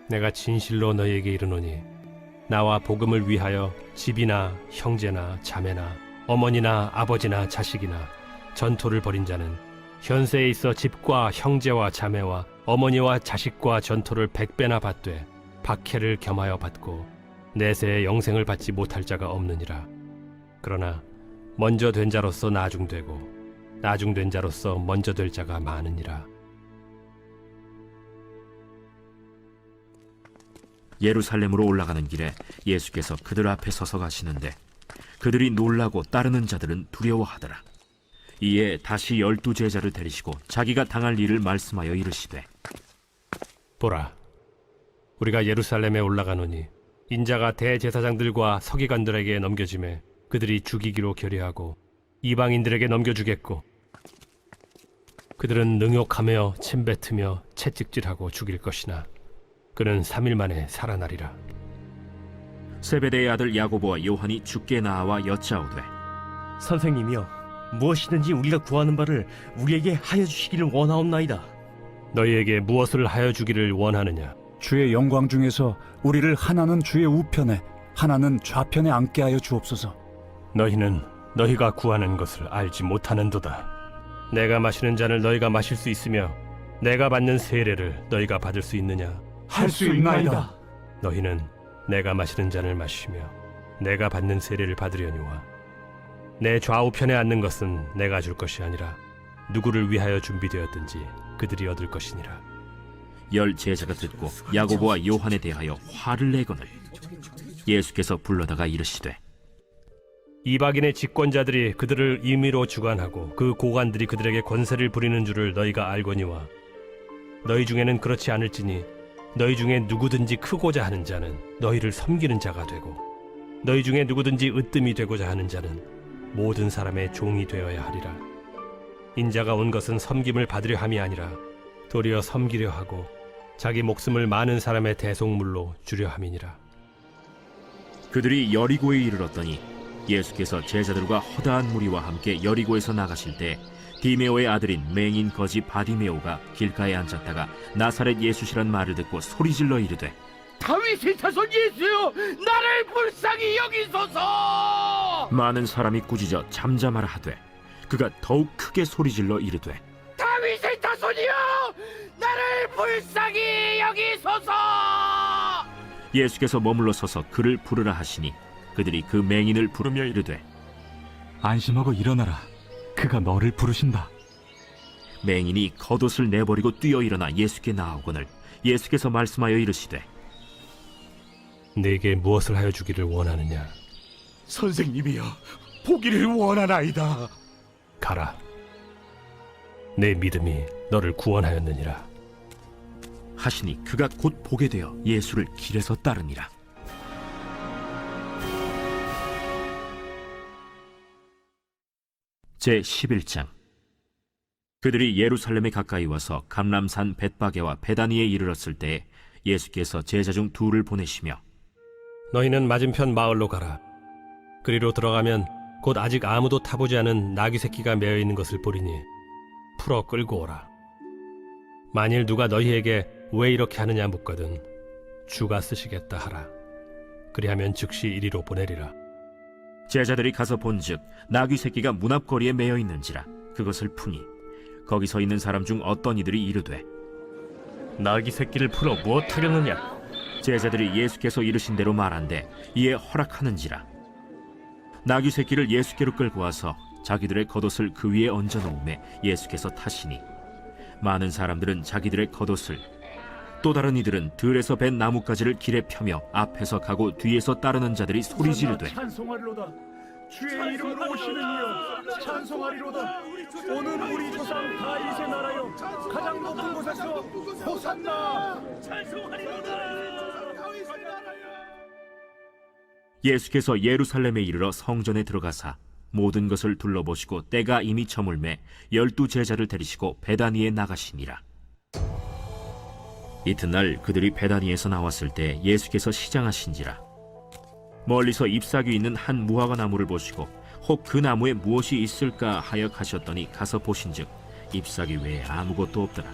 내가 진실로 너희에게 이르노니 나와 복음을 위하여 집이나 형제나 자매나 어머니나 아버지나 자식이나 전토를 벌인 자는 현세에 있어 집과 형제와 자매와 어머니와 자식과 전토를 100배나 받되 박해를 겸하여 받고 내세의 영생을 받지 못할 자가 없느니라. 그러나 먼저 된 자로서 나중되고 나중된 자로서 먼저 될 자가 많으니라. 예루살렘으로 올라가는 길에 예수께서 그들 앞에 서서 가시는데 그들이 놀라고 따르는 자들은 두려워하더라. 이에 다시 12 제자를 데리시고 자기가 당할 일을 말씀하여 이르시되 보라, 우리가 예루살렘에 올라가노니 인자가 대제사장들과 서기관들에게 넘겨짐에 그들이 죽이기로 결의하고 이방인들에게 넘겨주겠고 그들은 능욕하며 침뱉으며 채찍질하고 죽일 것이나 그는 3일 만에 살아나리라. 세베대의 아들 야고보와 요한이 주께 나와 여짜오되 선생님이여, 무엇이든지 우리가 구하는 바를 우리에게 하여 주시기를 원하옵나이다. 너희에게 무엇을 하여 주기를 원하느냐? 주의 영광 중에서 우리를 하나는 주의 우편에 하나는 좌편에 앉게 하여 주옵소서. 너희는 너희가 구하는 것을 알지 못하는도다. 내가 마시는 잔을 너희가 마실 수 있으며 내가 받는 세례를 너희가 받을 수 있느냐? 할 수 있나이다. 너희는 내가 마시는 잔을 마시며 내가 받는 세례를 받으려니와 내 좌우편에 앉는 것은 내가 줄 것이 아니라 누구를 위하여 준비되었든지 그들이 얻을 것이니라. 10 제자가 듣고 야고보와 요한에 대하여 화를 내거늘 예수께서 불러다가 이르시되 이방인의 집권자들이 그들을 임의로 주관하고 그 고관들이 그들에게 권세를 부리는 줄을 너희가 알거니와 너희 중에는 그렇지 않을지니 너희 중에 누구든지 크고자 하는 자는 너희를 섬기는 자가 되고 너희 중에 누구든지 으뜸이 되고자 하는 자는 모든 사람의 종이 되어야 하리라. 인자가 온 것은 섬김을 받으려 함이 아니라 도리어 섬기려 하고 자기 목숨을 많은 사람의 대속물로 주려 함이니라. 그들이 여리고에 이르렀더니 예수께서 제자들과 허다한 무리와 함께 여리고에서 나가실 때 디메오의 아들인 맹인 거지 바디메오가 길가에 앉았다가 나사렛 예수시란 말을 듣고 소리질러 이르되 다윗의 자손 예수여, 나를 불쌍히 여기소서. 많은 사람이 꾸짖어 잠잠하라 하되 그가 더욱 크게 소리질러 이르되 다윗의 자손이여, 나를 불쌍히 여기소서. 예수께서 머물러 서서 그를 부르라 하시니 그들이 그 맹인을 부르며 이르되 안심하고 일어나라. 그가 너를 부르신다. 맹인이 겉옷을 내버리고 뛰어 일어나 예수께 나오거늘 예수께서 말씀하여 이르시되 네게 무엇을 하여 주기를 원하느냐? 선생님이여, 보기를 원하나이다. 가라. 내 믿음이 너를 구원하였느니라. 하시니 그가 곧 보게 되어 예수를 길에서 따르니라. 제 11장. 그들이 예루살렘에 가까이 와서 감람산 벳바게와 베다니에 이르렀을 때 예수께서 제자 중 2를 보내시며 너희는 맞은편 마을로 가라. 그리로 들어가면 곧 아직 아무도 타보지 않은 나귀 새끼가 매어 있는 것을 보리니 풀어 끌고 오라. 만일 누가 너희에게 왜 이렇게 하느냐 묻거든 주가 쓰시겠다 하라. 그리하면 즉시 이리로 보내리라. 제자들이 가서 본즉 나귀 새끼가 문 앞거리에 매어 있는지라. 그것을 푸니 거기 서 있는 사람 중 어떤 이들이 이르되 나귀 새끼를 풀어 무엇하려느냐? 제자들이 예수께서 이르신 대로 말한대 이에 허락하는지라. 나귀 새끼를 예수께로 끌고 와서 자기들의 겉옷을 그 위에 얹어 놓음에 예수께서 타시니 많은 사람들은 자기들의 겉옷을, 또 다른 이들은 들에서 벤 나뭇가지를 길에 펴며 앞에서 가고 뒤에서 따르는 자들이 소리 지르되 찬송하리로다. 주의 이름으로 오시는 이여 찬송하리로다. 오늘 우리 조상 다윗의 나라여 가장 높은 곳에서 호산나. 예수께서 예루살렘에 이르러 성전에 들어가사 모든 것을 둘러보시고 때가 이미 저물매 12 제자를 데리시고 베다니에 나가시니라. 이튿날 그들이 베다니에서 나왔을 때 예수께서 시장하신지라. 멀리서 잎사귀 있는 한 무화과 나무를 보시고 혹 그 나무에 무엇이 있을까 하여 가셨더니 가서 보신즉 잎사귀 외에 아무것도 없더라.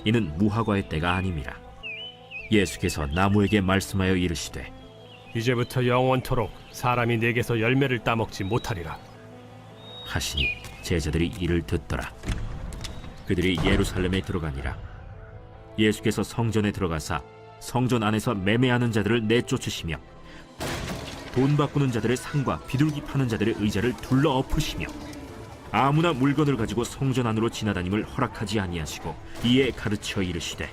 이는 무화과의 때가 아님이라. 예수께서 나무에게 말씀하여 이르시되 이제부터 영원토록 사람이 내게서 열매를 따먹지 못하리라 하시니 제자들이 이를 듣더라. 그들이 예루살렘에 들어가니라. 예수께서 성전에 들어가사 성전 안에서 매매하는 자들을 내쫓으시며 돈 바꾸는 자들의 상과 비둘기 파는 자들의 의자를 둘러 엎으시며 아무나 물건을 가지고 성전 안으로 지나다님을 허락하지 아니하시고 이에 가르쳐 이르시되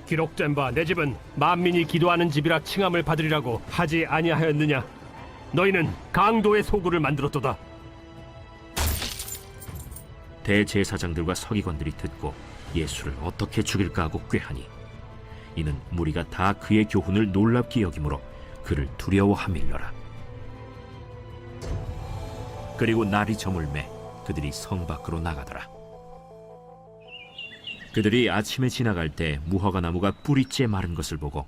기록된 바 내 집은 만민이 기도하는 집이라 칭함을 받으리라고 하지 아니하였느냐. 너희는 강도의 소굴을 만들었도다. 대제사장들과 서기관들이 듣고 예수를 어떻게 죽일까 하고 꾀하니 이는 무리가 다 그의 교훈을 놀랍게 여기므로 그를 두려워함일러라. 그리고 날이 저물매 그들이 성 밖으로 나가더라. 그들이 아침에 지나갈 때 무화과 나무가 뿌리째 마른 것을 보고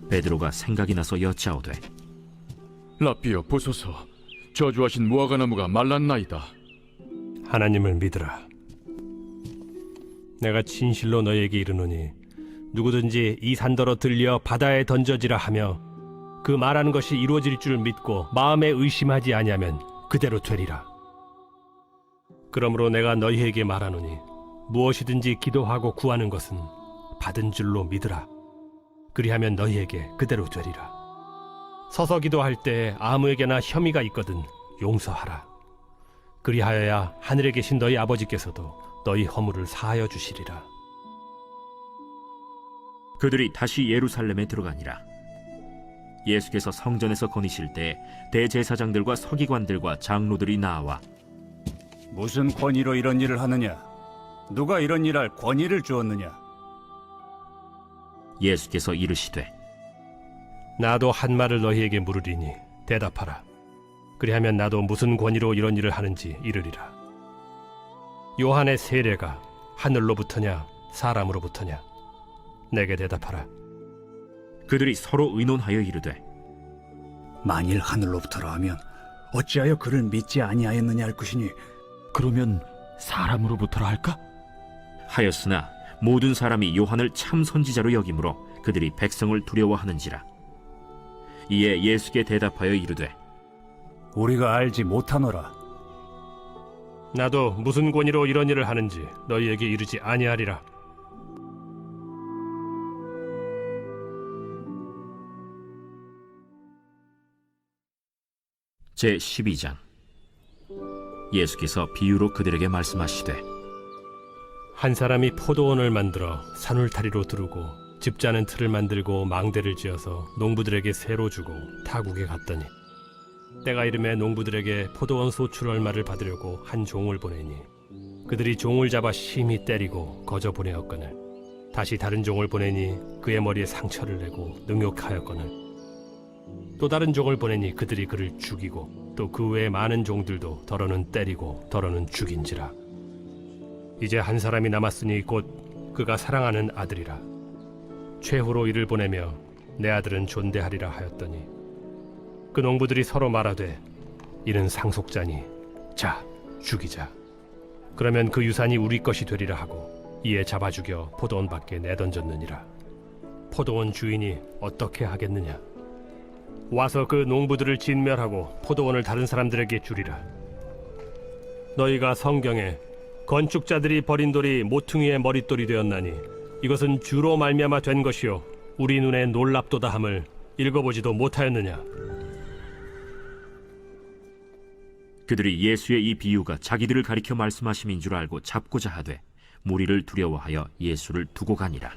베드로가 생각이 나서 여짜오되 라삐여 보소서, 저주하신 무화과 나무가 말랐나이다. 하나님을 믿으라. 내가 진실로 너희에게 이르노니 누구든지 이 산더러 들려 바다에 던져지라 하며 그 말하는 것이 이루어질 줄 믿고 마음에 의심하지 아니하면 그대로 되리라. 그러므로 내가 너희에게 말하노니 무엇이든지 기도하고 구하는 것은 받은 줄로 믿으라. 그리하면 너희에게 그대로 되리라. 서서 기도할 때 아무에게나 혐의가 있거든 용서하라. 그리하여야 하늘에 계신 너희 아버지께서도 너희 허물을 사하여 주시리라. 그들이 다시 예루살렘에 들어가니라. 예수께서 성전에서 거니실 때 대제사장들과 서기관들과 장로들이 나와 무슨 권위로 이런 일을 하느냐? 누가 이런 일할 권위를 주었느냐? 예수께서 이르시되 나도 한 말을 너희에게 물으리니 대답하라. 그리하면 나도 무슨 권위로 이런 일을 하는지 이르리라. 요한의 세례가 하늘로부터냐 사람으로부터냐? 내게 대답하라. 그들이 서로 의논하여 이르되 만일 하늘로부터라 하면 어찌하여 그를 믿지 아니하였느냐 할 것이니 그러면 사람으로부터라 할까? 하였으나 모든 사람이 요한을 참 선지자로 여기므로 그들이 백성을 두려워하는지라. 이에 예수께 대답하여 이르되 우리가 알지 못하노라. 나도 무슨 권위로 이런 일을 하는지 너희에게 이르지 아니하리라. 제12장. 예수께서 비유로 그들에게 말씀하시되 한 사람이 포도원을 만들어 산울타리로 두르고 집자는 틀을 만들고 망대를 지어서 농부들에게 새로 주고 타국에 갔더니 때가 이름에 농부들에게 포도원 소출 얼마를 받으려고 한 종을 보내니 그들이 종을 잡아 심히 때리고 거저 보내었거늘 다시 다른 종을 보내니 그의 머리에 상처를 내고 능욕하였거늘 또 다른 종을 보내니 그들이 그를 죽이고 또 그 외에 많은 종들도 더러는 때리고 더러는 죽인지라. 이제 한 사람이 남았으니 곧 그가 사랑하는 아들이라. 최후로 이를 보내며 내 아들은 존대하리라 하였더니 그 농부들이 서로 말하되 이는 상속자니 자 죽이자. 그러면 그 유산이 우리 것이 되리라 하고 이에 잡아 죽여 포도원 밖에 내던졌느니라. 포도원 주인이 어떻게 하겠느냐? 와서 그 농부들을 진멸하고 포도원을 다른 사람들에게 주리라. 너희가 성경에 건축자들이 버린 돌이 모퉁이의 머릿돌이 되었나니 이것은 주로 말미암아 된 것이요 우리 눈에 놀랍도다 함을 읽어보지도 못하였느냐? 그들이 예수의 이 비유가 자기들을 가리켜 말씀하심인 줄 알고 잡고자 하되 무리를 두려워하여 예수를 두고 가니라.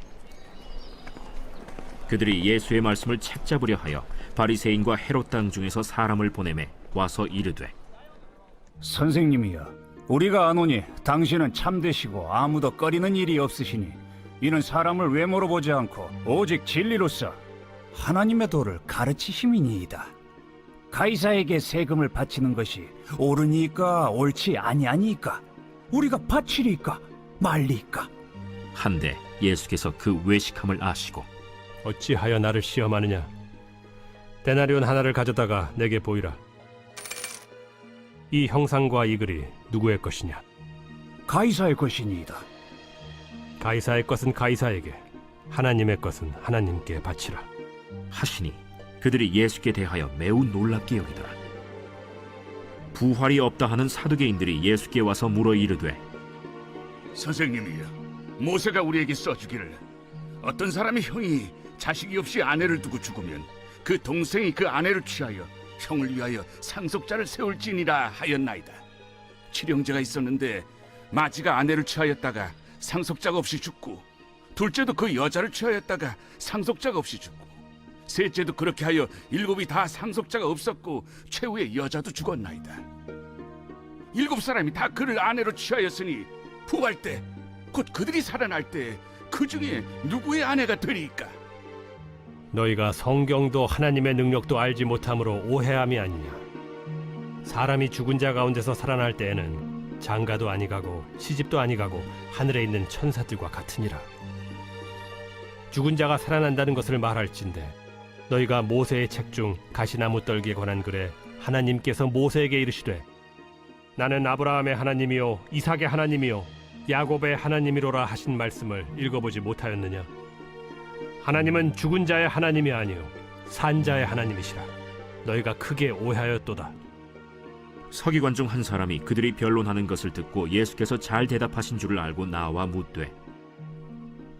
그들이 예수의 말씀을 책잡으려 하여 바리새인과 헤롯 당 중에서 사람을 보내매 와서 이르되, 선생님이여, 우리가 아노니 당신은 참되시고 아무도 꺼리는 일이 없으시니 이는 사람을 외모로 보지 않고 오직 진리로서 하나님의 도를 가르치심이니이다. 가이사에게 세금을 바치는 것이 옳으니까 옳지 아니하니까? 우리가 바치리까 말리까? 한데 예수께서 그 외식함을 아시고 어찌하여 나를 시험하느냐? 데나리온 하나를 가져다가 내게 보이라. 이 형상과 이 글이 누구의 것이냐? 가이사의 것이니이다. 가이사의 것은 가이사에게, 하나님의 것은 하나님께 바치라 하시니 그들이 예수께 대하여 매우 놀랍게 여기더라. 부활이 없다 하는 사두개인들이 예수께 와서 물어 이르되, 선생님이여, 모세가 우리에게 써주기를 어떤 사람의 형이 자식이 없이 아내를 두고 죽으면 그 동생이 그 아내를 취하여 형을 위하여 상속자를 세울지니라 하였나이다. 칠형제가 있었는데 마지가 아내를 취하였다가 상속자가 없이 죽고, 둘째도 그 여자를 취하였다가 상속자가 없이 죽고, 셋째도 그렇게 하여 일곱이 다 상속자가 없었고 최후의 여자도 죽었나이다. 일곱 사람이 다 그를 아내로 취하였으니 부활 때 곧 그들이 살아날 때 그 중에 누구의 아내가 되리까? 너희가 성경도 하나님의 능력도 알지 못함으로 오해함이 아니냐? 사람이 죽은 자 가운데서 살아날 때에는 장가도 아니가고 시집도 아니가고 하늘에 있는 천사들과 같으니라. 죽은 자가 살아난다는 것을 말할진대 너희가 모세의 책 중 가시나무 떨기에 관한 글에 하나님께서 모세에게 이르시되 나는 아브라함의 하나님이요 이삭의 하나님이요 야곱의 하나님이로라 하신 말씀을 읽어보지 못하였느냐? 하나님은 죽은 자의 하나님이 아니요 산 자의 하나님이시라. 너희가 크게 오해하였도다. 서기관 중 한 사람이 그들이 변론하는 것을 듣고 예수께서 잘 대답하신 줄을 알고 나와 묻되,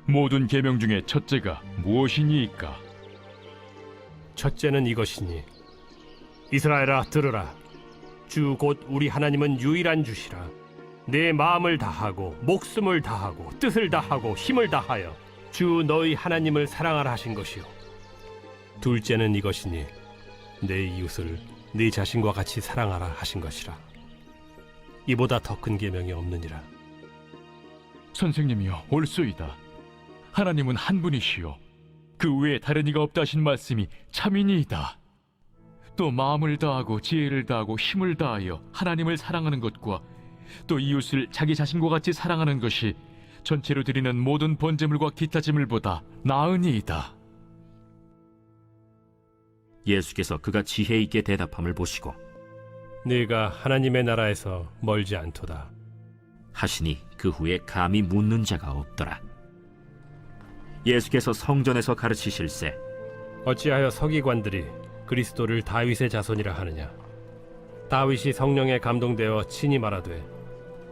모든 계명 중에 첫째가 무엇이니이까? 첫째는 이것이니 이스라엘아 들으라. 주 곧 우리 하나님은 유일한 주시라. 내 마음을 다하고 목숨을 다하고 뜻을 다하고 힘을 다하여 주 너희 하나님을 사랑하라 하신 것이요. 둘째는 이것이니 내 이웃을 네 자신과 같이 사랑하라 하신 것이라. 이보다 더 큰 계명이 없느니라. 선생님이여, 옳소이다. 하나님은 한 분이시요 그 외에 다른 이가 없다 하신 말씀이 참이니이다. 또 마음을 다하고 지혜를 다하고 힘을 다하여 하나님을 사랑하는 것과 또 이웃을 자기 자신과 같이 사랑하는 것이 전체로 드리는 모든 번제물과 기타 제물보다 나으니이다. 예수께서 그가 지혜 있게 대답함을 보시고 네가 하나님의 나라에서 멀지 않도다 하시니 그 후에 감히 묻는 자가 없더라. 예수께서 성전에서 가르치실세 어찌하여 서기관들이 그리스도를 다윗의 자손이라 하느냐? 다윗이 성령에 감동되어 친히 말하되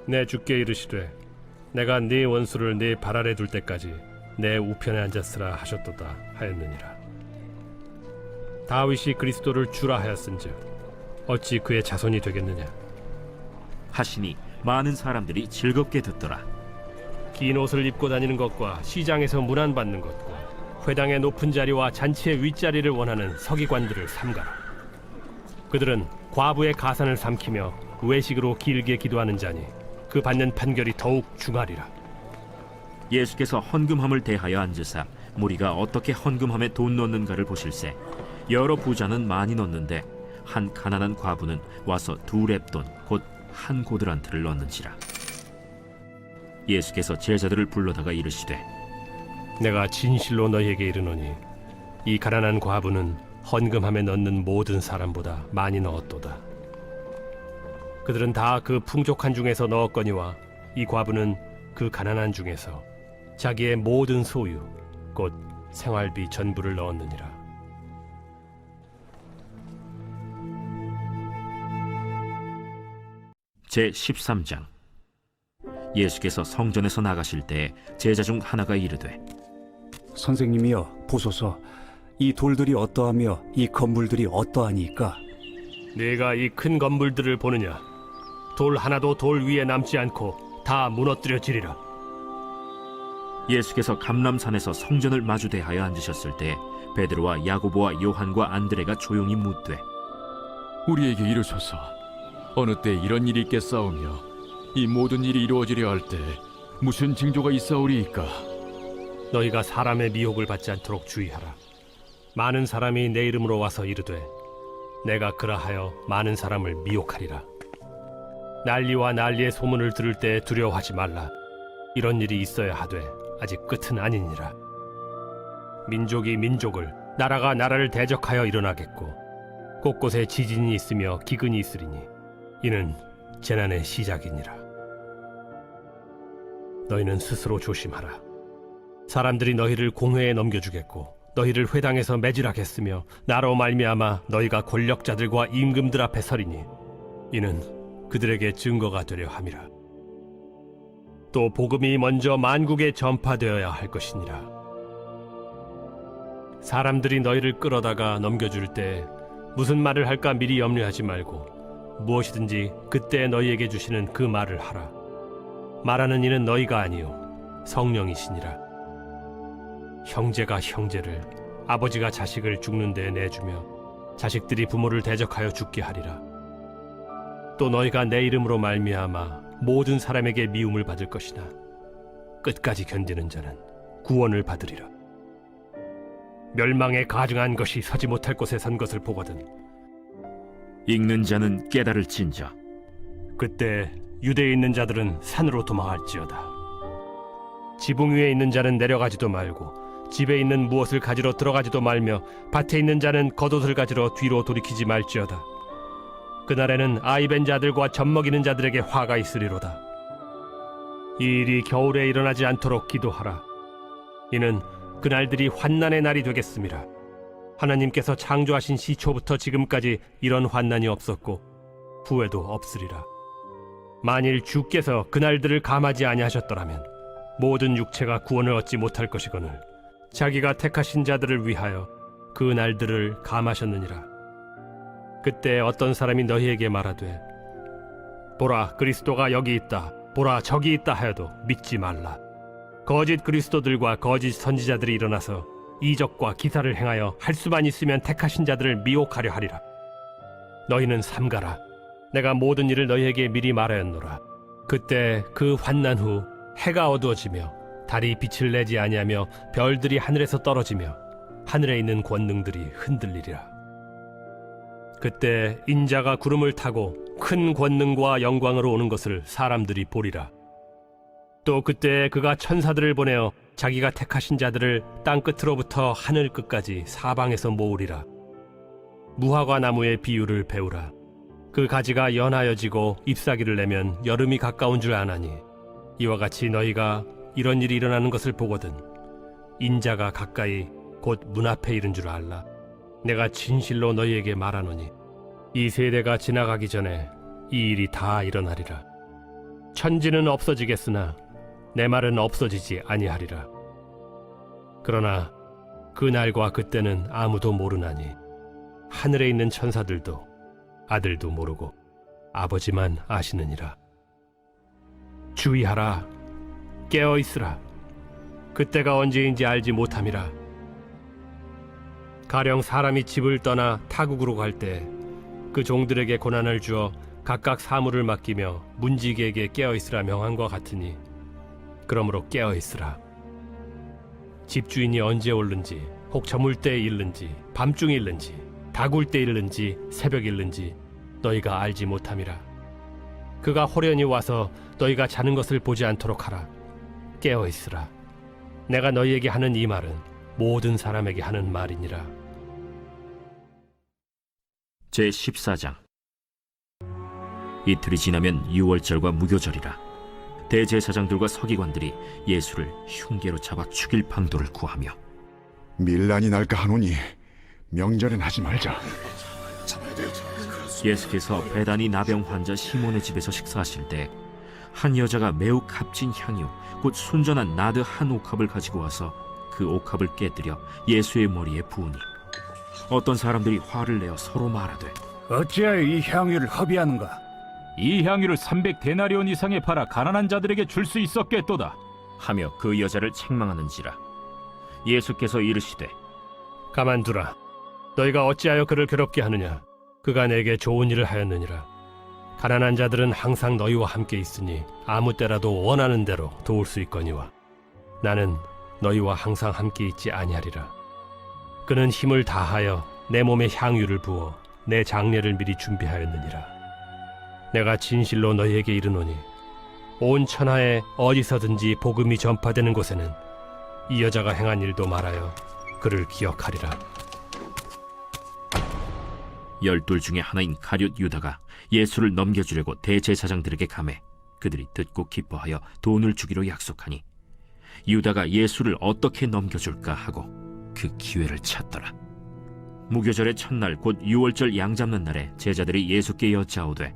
내 주께 이르시되 내가 네 원수를 네 발 아래 둘 때까지 내 우편에 앉았으라 하셨도다 하였느니라. 다윗이 그리스도를 주라 하였은즉 어찌 그의 자손이 되겠느냐? 하시니 많은 사람들이 즐겁게 듣더라. 긴 옷을 입고 다니는 것과 시장에서 문안받는 것과 회당의 높은 자리와 잔치의 윗자리를 원하는 서기관들을 삼가라. 그들은 과부의 가산을 삼키며 외식으로 길게 기도하는 자니 그 받는 판결이 더욱 중하리라. 예수께서 헌금함을 대하여 앉으사 무리가 어떻게 헌금함에 돈 넣는가를 보실세 여러 부자는 많이 넣는데 한 가난한 과부는 와서 2렙돈 곧 한 고드란트를 넣는지라. 예수께서 제자들을 불러다가 이르시되 내가 진실로 너희에게 이르노니 이 가난한 과부는 헌금함에 넣는 모든 사람보다 많이 넣었도다. 그들은 다 그 풍족한 중에서 넣었거니와 이 과부는 그 가난한 중에서 자기의 모든 소유 곧 생활비 전부를 넣었느니라. 제13장. 예수께서 성전에서 나가실 때 제자 중 하나가 이르되 선생님이여 보소서, 이 돌들이 어떠하며 이 건물들이 어떠하니까? 네가 이 큰 건물들을 보느냐? 돌 하나도 돌 위에 남지 않고 다 무너뜨려지리라. 예수께서 감람산에서 성전을 마주대하여 앉으셨을 때 베드로와 야고보와 요한과 안드레가 조용히 묻되 우리에게 이르소서 어느 때 이런 일이 있겠사오며 이 모든 일이 이루어지려 할 때 무슨 징조가 있사오리이까? 너희가 사람의 미혹을 받지 않도록 주의하라. 많은 사람이 내 이름으로 와서 이르되 내가 그라하여 많은 사람을 미혹하리라. 난리와 난리의 소문을 들을 때 두려워하지 말라. 이런 일이 있어야 하되 아직 끝은 아니니라. 민족이 민족을, 나라가 나라를 대적하여 일어나겠고 곳곳에 지진이 있으며 기근이 있으리니 이는 재난의 시작이니라. 너희는 스스로 조심하라. 사람들이 너희를 공회에 넘겨주겠고 너희를 회당에서 매질하겠으며 나로 말미암아 너희가 권력자들과 임금들 앞에 서리니 이는 그들에게 증거가 되려 함이라. 또 복음이 먼저 만국에 전파되어야 할 것이니라. 사람들이 너희를 끌어다가 넘겨줄 때 무슨 말을 할까 미리 염려하지 말고 무엇이든지 그때 너희에게 주시는 그 말을 하라. 말하는 이는 너희가 아니요 성령이시니라. 형제가 형제를, 아버지가 자식을 죽는 데 내주며 자식들이 부모를 대적하여 죽게 하리라. 또 너희가 내 이름으로 말미암아 모든 사람에게 미움을 받을 것이나 끝까지 견디는 자는 구원을 받으리라. 멸망에 가증한 것이 서지 못할 곳에 선 것을 보거든 읽는 자는 깨달을진저. 그때 유대에 있는 자들은 산으로 도망할지어다. 지붕 위에 있는 자는 내려가지도 말고 집에 있는 무엇을 가지러 들어가지도 말며 밭에 있는 자는 겉옷을 가지러 뒤로 돌이키지 말지어다. 그날에는 아이 벤 자들과 젖먹이는 자들에게 화가 있으리로다. 이 일이 겨울에 일어나지 않도록 기도하라. 이는 그날들이 환난의 날이 되겠음이라. 하나님께서 창조하신 시초부터 지금까지 이런 환난이 없었고 후에도 없으리라. 만일 주께서 그날들을 감하지 아니하셨더라면 모든 육체가 구원을 얻지 못할 것이거늘 자기가 택하신 자들을 위하여 그 날들을 감하셨느니라. 그때 어떤 사람이 너희에게 말하되 보라 그리스도가 여기 있다, 보라 저기 있다 하여도 믿지 말라. 거짓 그리스도들과 거짓 선지자들이 일어나서 이적과 기사를 행하여 할 수만 있으면 택하신 자들을 미혹하려 하리라. 너희는 삼가라. 내가 모든 일을 너희에게 미리 말하였노라. 그때 그 환난 후 해가 어두워지며 달이 빛을 내지 아니하며 별들이 하늘에서 떨어지며 하늘에 있는 권능들이 흔들리리라. 그때 인자가 구름을 타고 큰 권능과 영광으로 오는 것을 사람들이 보리라. 또 그때 그가 천사들을 보내어 자기가 택하신 자들을 땅 끝으로부터 하늘 끝까지 사방에서 모으리라. 무화과 나무의 비유를 배우라. 그 가지가 연하여지고 잎사귀를 내면 여름이 가까운 줄 아나니 이와 같이 너희가 이런 일이 일어나는 것을 보거든 인자가 가까이 곧 문 앞에 이른 줄 알라. 내가 진실로 너희에게 말하노니 이 세대가 지나가기 전에 이 일이 다 일어나리라. 천지는 없어지겠으나 내 말은 없어지지 아니하리라. 그러나 그 날과 그때는 아무도 모르나니 하늘에 있는 천사들도 아들도 모르고 아버지만 아시느니라. 주의하라. 깨어 있으라. 그때가 언제인지 알지 못함이라. 가령 사람이 집을 떠나 타국으로 갈 때 그 종들에게 고난을 주어 각각 사물을 맡기며 문지기에게 깨어 있으라 명한과 같으니 그러므로 깨어 있으라. 집주인이 언제 오는지 혹 저물 때에 일는지 밤중에 일는지 다굴 때 일는지 새벽 일는지 너희가 알지 못함이라. 그가 호련히 와서 너희가 자는 것을 보지 않도록 하라. 깨어 있으라. 내가 너희에게 하는 이 말은 모든 사람에게 하는 말이니라. 제14장. 이틀이 지나면 유월절과 무교절이라. 대제사장들과 서기관들이 예수를 흉계로 잡아 죽일 방도를 구하며 밀란이 날까 하노니 명절엔 하지 말자. 예수께서 베다니 나병 환자 시몬의 집에서 식사하실 때 한 여자가 매우 값진 향유 곧 순전한 나드 한 옥합을 가지고 와서 그 옥합을 깨뜨려 예수의 머리에 부으니 어떤 사람들이 화를 내어 서로 말하되 어찌하여 이 향유를 허비하는가? 이 향유를 300데나리온 이상에 팔아 가난한 자들에게 줄 수 있었겠도다. 하며 그 여자를 책망하는지라. 예수께서 이르시되 가만두라. 너희가 어찌하여 그를 괴롭게 하느냐? 그가 내게 좋은 일을 하였느니라. 가난한 자들은 항상 너희와 함께 있으니 아무 때라도 원하는 대로 도울 수 있거니와 나는 너희와 항상 함께 있지 아니하리라. 그는 힘을 다하여 내 몸에 향유를 부어 내 장례를 미리 준비하였느니라. 내가 진실로 너희에게 이르노니 온 천하에 어디서든지 복음이 전파되는 곳에는 이 여자가 행한 일도 말하여 그를 기억하리라. 12 중에 하나인 가룟 유다가 예수를 넘겨주려고 대제사장들에게 감해 그들이 듣고 기뻐하여 돈을 주기로 약속하니 유다가 예수를 어떻게 넘겨줄까 하고 그 기회를 찾더라. 무교절의 첫날 곧 유월절 양 잡는 날에 제자들이 예수께 여짜오되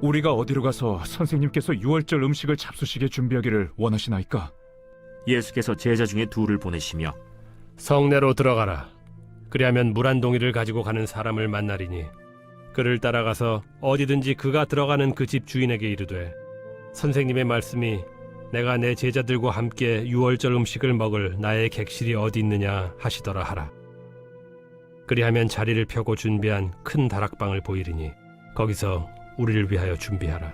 우리가 어디로 가서 선생님께서 유월절 음식을 잡수시게 준비하기를 원하시나이까? 예수께서 제자 중에 둘을 보내시며 성내로 들어가라. 그리하면 물 한 동이를 가지고 가는 사람을 만나리니 그를 따라가서 어디든지 그가 들어가는 그 집 주인에게 이르되 선생님의 말씀이 내가 내 제자들과 함께 유월절 음식을 먹을 나의 객실이 어디 있느냐 하시더라 하라. 그리하면 자리를 펴고 준비한 큰 다락방을 보이리니 거기서 우리를 위하여 준비하라.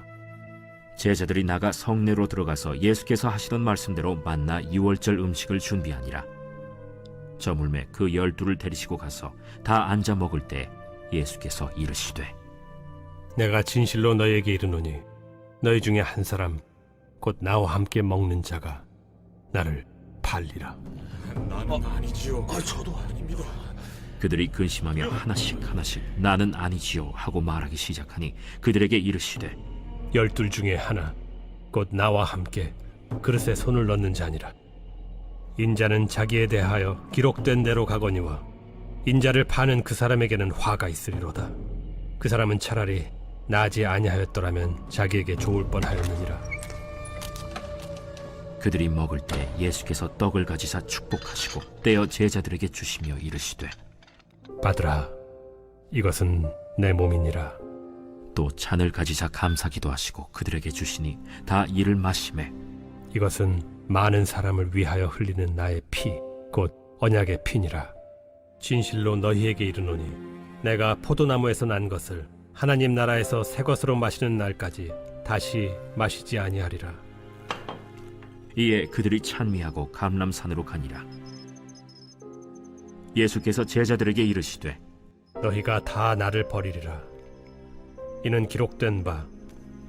제자들이 나가 성내로 들어가서 예수께서 하시던 말씀대로 만나 유월절 음식을 준비하니라. 저물매 그 12를 데리시고 가서 다 앉아 먹을 때 예수께서 이르시되 내가 진실로 너희에게 이르노니 너희 중에 한 사람 곧 나와 함께 먹는 자가 나를 팔리라. 나는 아니지요. 저도 아닙니다. 그들이 근심하며 하나씩 나는 아니지요 하고 말하기 시작하니 그들에게 이르시되 12 중에 하나 곧 나와 함께 그릇에 손을 넣는 자니라. 인자는 자기에 대하여 기록된 대로 가거니와 인자를 파는 그 사람에게는 화가 있으리로다. 그 사람은 차라리 나지 아니하였더라면 자기에게 좋을 뻔하였느니라. 그들이 먹을 때 예수께서 떡을 가지사 축복하시고 떼어 제자들에게 주시며 이르시되 받으라. 이것은 내 몸이니라. 또 잔을 가지사 감사기도 하시고 그들에게 주시니 다 이를 마시매 이것은 많은 사람을 위하여 흘리는 나의 피, 곧 언약의 피니라. 진실로 너희에게 이르노니 내가 포도나무에서 난 것을 하나님 나라에서 새 것으로 마시는 날까지 다시 마시지 아니하리라. 이에 그들이 찬미하고 감람산으로 가니라. 예수께서 제자들에게 이르시되 너희가 다 나를 버리리라. 이는 기록된 바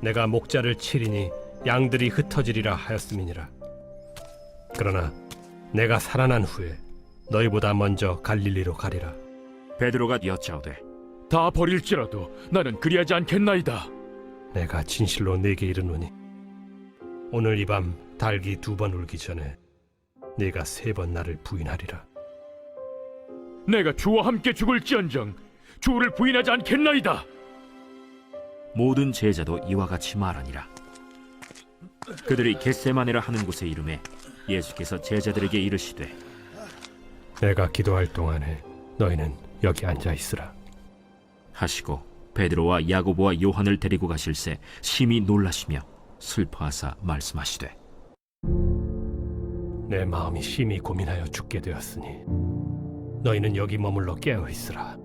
내가 목자를 치리니 양들이 흩어지리라 하였음이니라. 그러나 내가 살아난 후에 너희보다 먼저 갈릴리로 가리라. 베드로가 여짜오되 다 버릴지라도 나는 그리하지 않겠나이다. 내가 진실로 네게 이르노니 오늘 이 밤 닭이 2번 울기 전에 네가 3번 나를 부인하리라. 내가 주와 함께 죽을지언정 주를 부인하지 않겠나이다. 모든 제자도 이와 같이 말하니라. 그들이 겟세마네라 하는 곳에 이르매 예수께서 제자들에게 이르시되 내가 기도할 동안에 너희는 여기 앉아 있으라 하시고 베드로와 야고보와 요한을 데리고 가실새 심히 놀라시며 슬퍼하사 말씀하시되 내 마음이 심히 고민하여 죽게 되었으니 너희는 여기 머물러 깨어 있으라.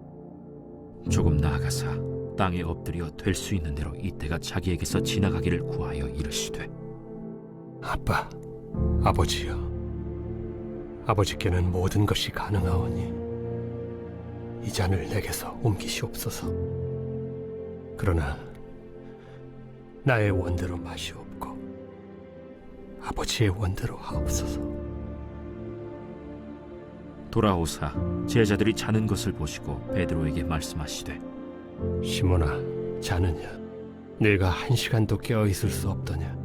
조금 나아가사 땅에 엎드려 될 수 있는 대로 이때가 자기에게서 지나가기를 구하여 이르시되 아빠, 아버지여, 아버지께는 모든 것이 가능하오니 이 잔을 내게서 옮기시옵소서. 그러나 나의 원대로 마시옵고 아버지의 원대로 하옵소서. 돌아오사 제자들이 자는 것을 보시고 베드로에게 말씀하시되 시몬아, 자느냐? 네가 1시간도 깨어 있을 수 없더냐?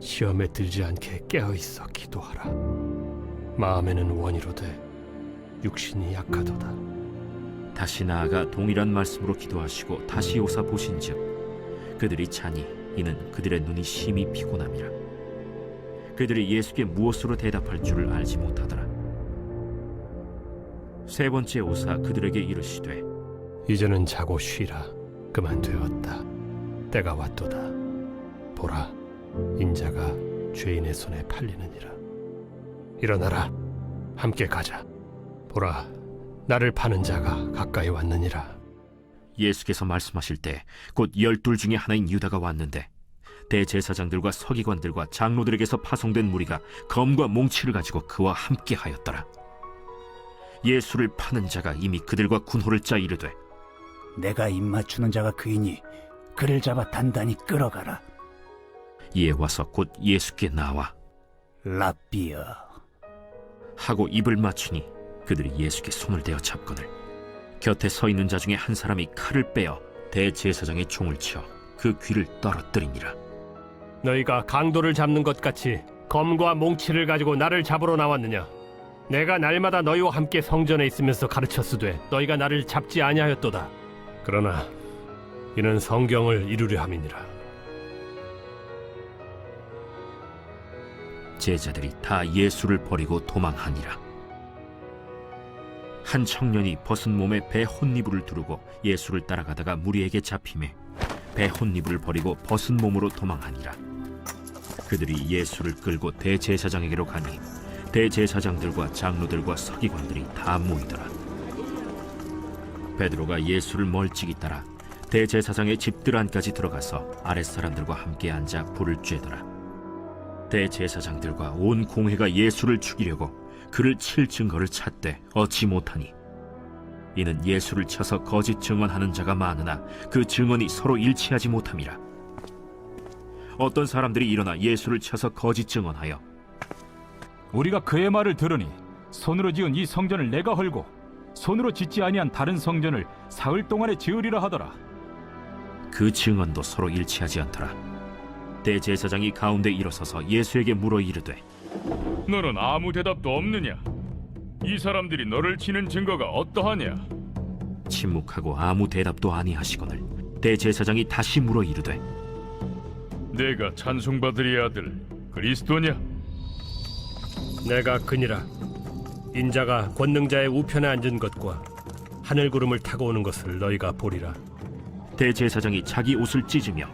시험에 들지 않게 깨어 있어 기도하라. 마음에는 원이로되 육신이 약하도다. 다시 나아가 동일한 말씀으로 기도하시고 다시 오사 보신즉 그들이 자니 이는 그들의 눈이 심히 피곤함이라. 그들이 예수께 무엇으로 대답할 줄을 알지 못하더라. 3번째 오사 그들에게 이르시되 이제는 자고 쉬라. 그만 되었다. 때가 왔도다. 보라, 인자가 죄인의 손에 팔리느니라. 일어나라, 함께 가자. 보라, 나를 파는 자가 가까이 왔느니라. 예수께서 말씀하실 때 곧 12 중에 하나인 유다가 왔는데 대제사장들과 서기관들과 장로들에게서 파송된 무리가 검과 몽치를 가지고 그와 함께 하였더라. 예수를 파는 자가 이미 그들과 군호를 짜 이르되 내가 입맞추는 자가 그이니 그를 잡아 단단히 끌어가라. 이에 와서 곧 예수께 나와 랍비여 하고 입을 맞추니 그들이 예수께 손을 대어 잡거늘 곁에 서 있는 자 중에 한 사람이 칼을 빼어 대제사장의 총을 치어 그 귀를 떨어뜨리니라. 너희가 강도를 잡는 것 같이 검과 몽치를 가지고 나를 잡으러 나왔느냐? 내가 날마다 너희와 함께 성전에 있으면서 가르쳤으되 너희가 나를 잡지 아니하였도다. 그러나 이는 성경을 이루려 함이니라. 제자들이 다 예수를 버리고 도망하니라. 한 청년이 벗은 몸에 배 혼니부를 두르고 예수를 따라가다가 무리에게 잡히매 배 혼니부를 버리고 벗은 몸으로 도망하니라. 그들이 예수를 끌고 대제사장에게로 가니 대제사장들과 장로들과 서기관들이 다 모이더라. 베드로가 예수를 멀찍이 따라 대제사장의 집들 안까지 들어가서 아랫사람들과 함께 앉아 불을 쬐더라. 대제사장들과 온 공회가 예수를 죽이려고 그를 칠 증거를 찾되 얻지 못하니 이는 예수를 쳐서 거짓 증언하는 자가 많으나 그 증언이 서로 일치하지 못함이라. 어떤 사람들이 일어나 예수를 쳐서 거짓 증언하여 우리가 그의 말을 들으니 손으로 지은 이 성전을 내가 헐고 손으로 짓지 아니한 다른 성전을 사흘 동안에 지으리라 하더라. 그 증언도 서로 일치하지 않더라. 대제사장이 가운데 일어서서 예수에게 물어 이르되 너는 아무 대답도 없느냐? 이 사람들이 너를 치는 증거가 어떠하냐? 침묵하고 아무 대답도 아니하시거늘 대제사장이 다시 물어 이르되 내가 찬송받으리 아들 그리스도냐? 내가 그니라. 인자가 권능자의 우편에 앉은 것과 하늘 구름을 타고 오는 것을 너희가 보리라. 대제사장이 자기 옷을 찢으며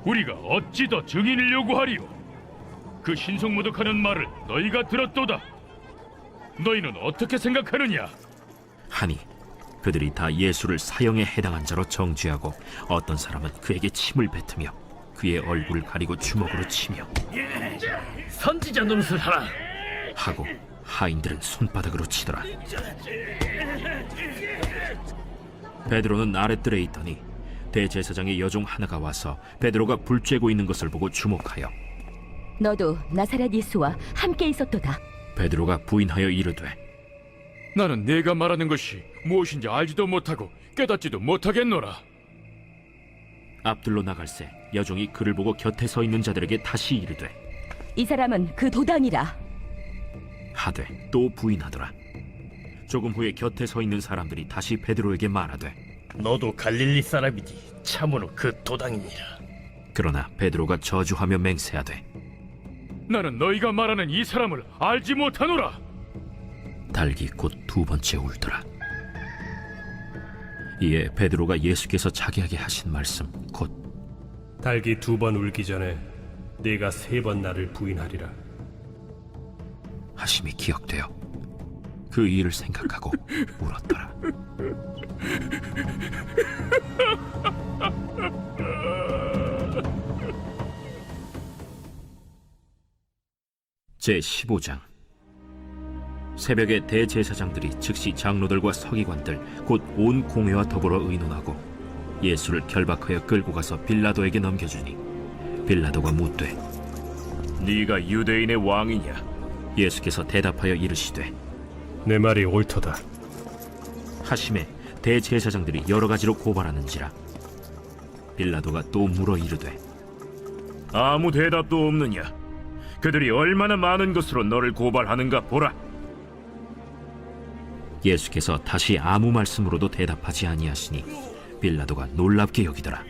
우리가 어찌 더 증인을 요구하리요? 그 신성모독하는 말을 너희가 들었도다. 너희는 어떻게 생각하느냐? 하니 그들이 다 예수를 사형에 해당한 자로 정죄하고 어떤 사람은 그에게 침을 뱉으며 그의 얼굴을 가리고 주먹으로 치며 선지자 노릇을 하라 하고 하인들은 손바닥으로 치더라. 베드로는 아랫뜰에 있더니 대제사장의 여종 하나가 와서 베드로가 불 쬐고 있는 것을 보고 주목하여 너도 나사렛 예수와 함께 있었도다. 베드로가 부인하여 이르되 나는 네가 말하는 것이 무엇인지 알지도 못하고 깨닫지도 못하겠노라. 앞들로 나갈새 여종이 그를 보고 곁에 서 있는 자들에게 다시 이르되 이 사람은 그 도당이라 하되 또 부인하더라. 조금 후에 곁에 서 있는 사람들이 다시 베드로에게 말하되 너도 갈릴리 사람이니 참으로 그 도당이니라. 그러나 베드로가 저주하며 맹세하되 나는 너희가 말하는 이 사람을 알지 못하노라. 달기 곧 2번째 울더라. 이에 베드로가 예수께서 자기에게 하신 말씀 곧 달기 2번 울기 전에 네가 3번 나를 부인하리라 하심이 기억되어 그 일을 생각하고 울었더라. 제15장. 새벽에 대제사장들이 즉시 장로들과 서기관들 곧 온 공회와 더불어 의논하고 예수를 결박하여 끌고 가서 빌라도에게 넘겨주니 빌라도가 묻되 네가 유대인의 왕이냐? 예수께서 대답하여 이르시되 내 말이 옳도다 하심에 대제사장들이 여러 가지로 고발하는지라. 빌라도가 또 물어 이르되 아무 대답도 없느냐? 그들이 얼마나 많은 것으로 너를 고발하는가 보라. 예수께서 다시 아무 말씀으로도 대답하지 아니하시니 빌라도가 놀랍게 여기더라.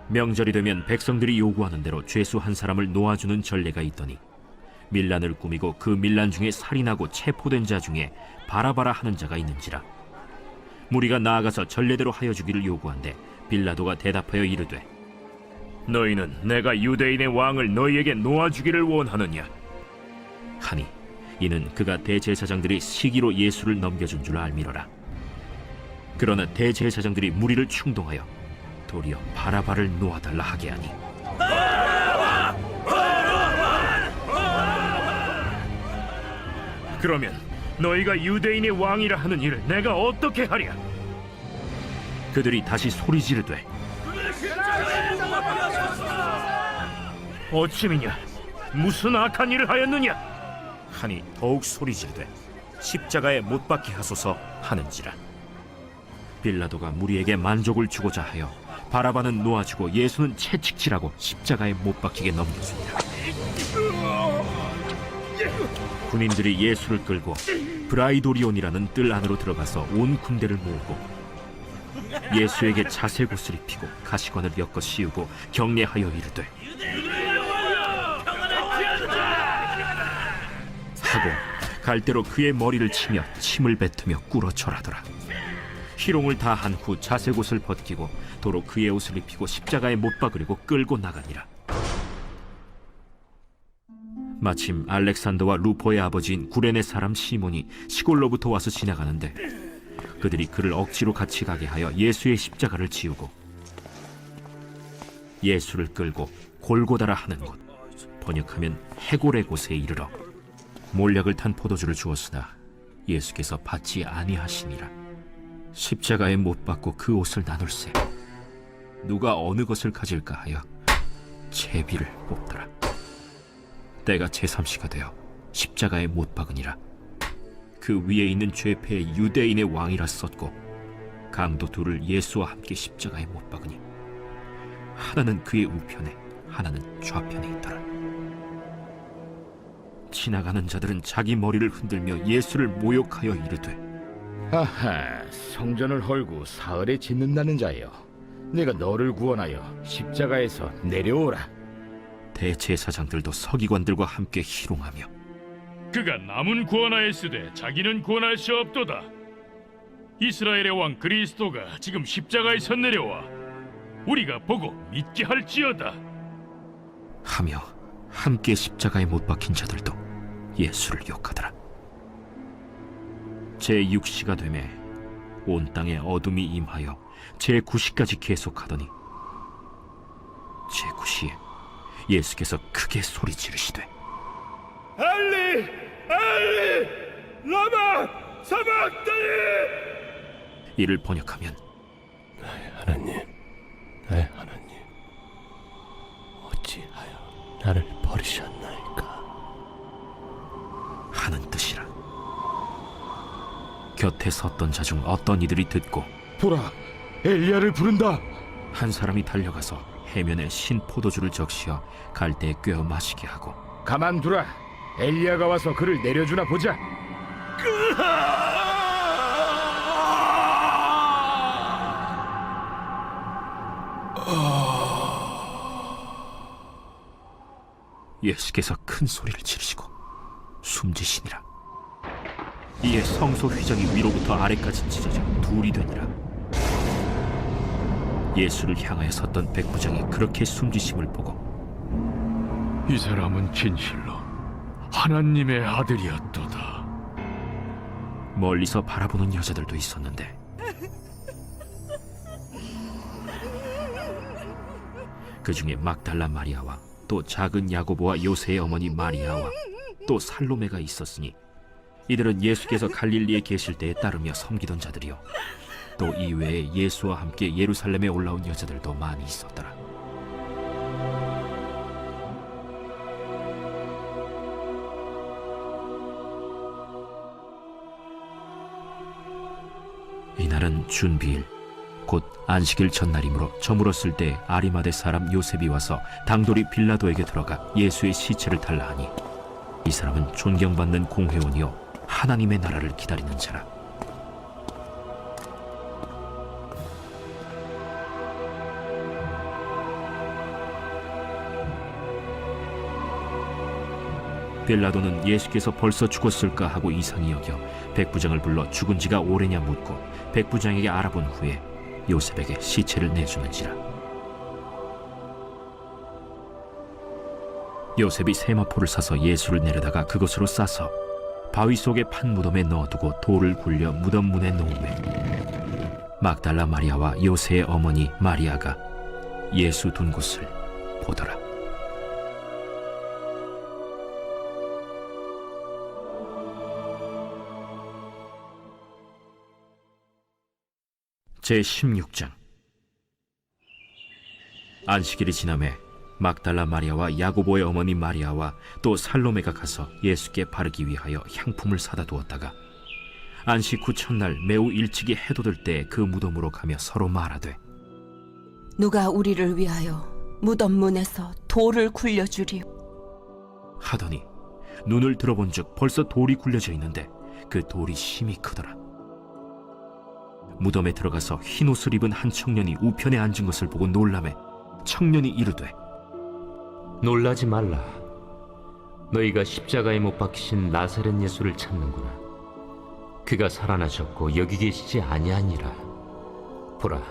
명절이 되면 백성들이 요구하는 대로 죄수 한 사람을 놓아주는 전례가 있더니 밀란을 꾸미고 그 밀란 중에 살인하고 체포된 자 중에 바라바라 하는 자가 있는지라. 무리가 나아가서 전례대로 하여 주기를 요구한데 빌라도가 대답하여 이르되 너희는 내가 유대인의 왕을 너희에게 놓아주기를 원하느냐 하니 이는 그가 대제사장들이 시기로 예수를 넘겨준 줄 알미러라. 그러나 대제사장들이 무리를 충동하여 도리어 바라바를 놓아달라 하게 하니 그러면 너희가 유대인의 왕이라 하는 일을 내가 어떻게 하랴? 그들이 다시 소리 지르되 어찌미냐 무슨 악한 일을 하였느냐 하니 더욱 소리 지르되 십자가에 못 박게 하소서 하는지라. 빌라도가 무리에게 만족을 주고자 하여 바라바는 놓아주고 예수는 채찍질하고 십자가에 못 박히게 넘겨줍니다. 군인들이 예수를 끌고 브라이도리온이라는 뜰 안으로 들어가서 온 군대를 모으고 예수에게 자색옷을 입히고 가시관을 엮어 씌우고 경례하여 이르되 하고 갈대로 그의 머리를 치며 침을 뱉으며 꿇어 절하더라. 희롱을 다 한 후 자색옷을 벗기고 도로 그의 옷을 입히고 십자가에 못 박으려고 끌고 나가니라. 마침 알렉산더와 루포의 아버지인 구레네 사람 시몬이 시골로부터 와서 지나가는데 그들이 그를 억지로 같이 가게 하여 예수의 십자가를 지우고 예수를 끌고 골고다라 하는 곳, 번역하면 해골의 곳에 이르러 몰약을 탄 포도주를 주었으나 예수께서 받지 아니하시니라. 십자가에 못 박고 그 옷을 나눌세 누가 어느 것을 가질까 하여 제비를 뽑더라. 때가 제3시가 되어 십자가에 못 박으니라. 그 위에 있는 죄패의 유대인의 왕이라 썼고 강도 둘을 예수와 함께 십자가에 못 박으니 하나는 그의 우편에 하나는 좌편에 있더라. 지나가는 자들은 자기 머리를 흔들며 예수를 모욕하여 이르되 아하, 성전을 헐고 사흘에 짓는다는 자여, 내가 너를 구원하여 십자가에서 내려오라. 대제사장들도 서기관들과 함께 희롱하며 그가 남은 구원하였으되 자기는 구원할 수 없도다. 이스라엘의 왕 그리스도가 지금 십자가에서 내려와 우리가 보고 믿게 할지어다 하며 함께 십자가에 못 박힌 자들도 예수를 욕하더라. 제6시가 되매 온 땅에 어둠이 임하여 제9시까지 계속하더니 제9시에 예수께서 크게 소리 지르시되 엘리 엘리 라마 사박다니 이를 번역하면 나의 하나님 어찌하여 나를 버리셨나이까 하는 뜻이라. 곁에 섰던 자 중 어떤 이들이 듣고 보라, 엘리야를 부른다. 한 사람이 달려가서 해면에 신 포도주를 적시어 갈대에 꿰어 마시게 하고 가만두라, 엘리야가 와서 그를 내려주나 보자. 예수께서 큰 소리를 지르시고 숨지시니라. 이에 성소 휘장이 위로부터 아래까지 찢어져 둘이 되니라. 예수를 향하여 섰던 백부장이 그렇게 숨지심을 보고 이 사람은 진실로 하나님의 아들이었도다. 멀리서 바라보는 여자들도 있었는데 그 중에 막달라 마리아와 또 작은 야고보와 요새의 어머니 마리아와 또 살로메가 있었으니 이들은 예수께서 갈릴리에 계실 때에 따르며 섬기던 자들이요 또 이외에 예수와 함께 예루살렘에 올라온 여자들도 많이 있었더라. 이날은 준비일 곧 안식일 전날이므로 저물었을 때 아리마대 사람 요셉이 와서 당돌이 빌라도에게 들어가 예수의 시체를 달라 하니 이 사람은 존경받는 공회원이요 하나님의 나라를 기다리는 자라. 빌라도는 예수께서 벌써 죽었을까 하고 이상히 여겨 백부장을 불러 죽은 지가 오래냐 묻고 백부장에게 알아본 후에 요셉에게 시체를 내주는지라. 요셉이 세마포를 사서 예수를 내려다가 그것으로 싸서 바위 속의 판 무덤에 넣어두고 돌을 굴려 무덤 문에 놓으매 막달라 마리아와 요새의 어머니 마리아가 예수 둔 곳을 보더라. 제16장. 안식일이 지나매 막달라 마리아와 야고보의 어머니 마리아와 또 살로메가 가서 예수께 바르기 위하여 향품을 사다 두었다가 안식 후 첫날 매우 일찍이 해돋을 때 그 무덤으로 가며 서로 말하되 누가 우리를 위하여 무덤 문에서 돌을 굴려주리요 하더니 눈을 들어본즉 벌써 돌이 굴려져 있는데 그 돌이 심히 크더라. 무덤에 들어가서 흰 옷을 입은 한 청년이 우편에 앉은 것을 보고 놀라매 청년이 이르되 놀라지 말라. 너희가 십자가에 못 박히신 나사렛 예수를 찾는구나. 그가 살아나셨고 여기 계시지 아니하니라. 보라,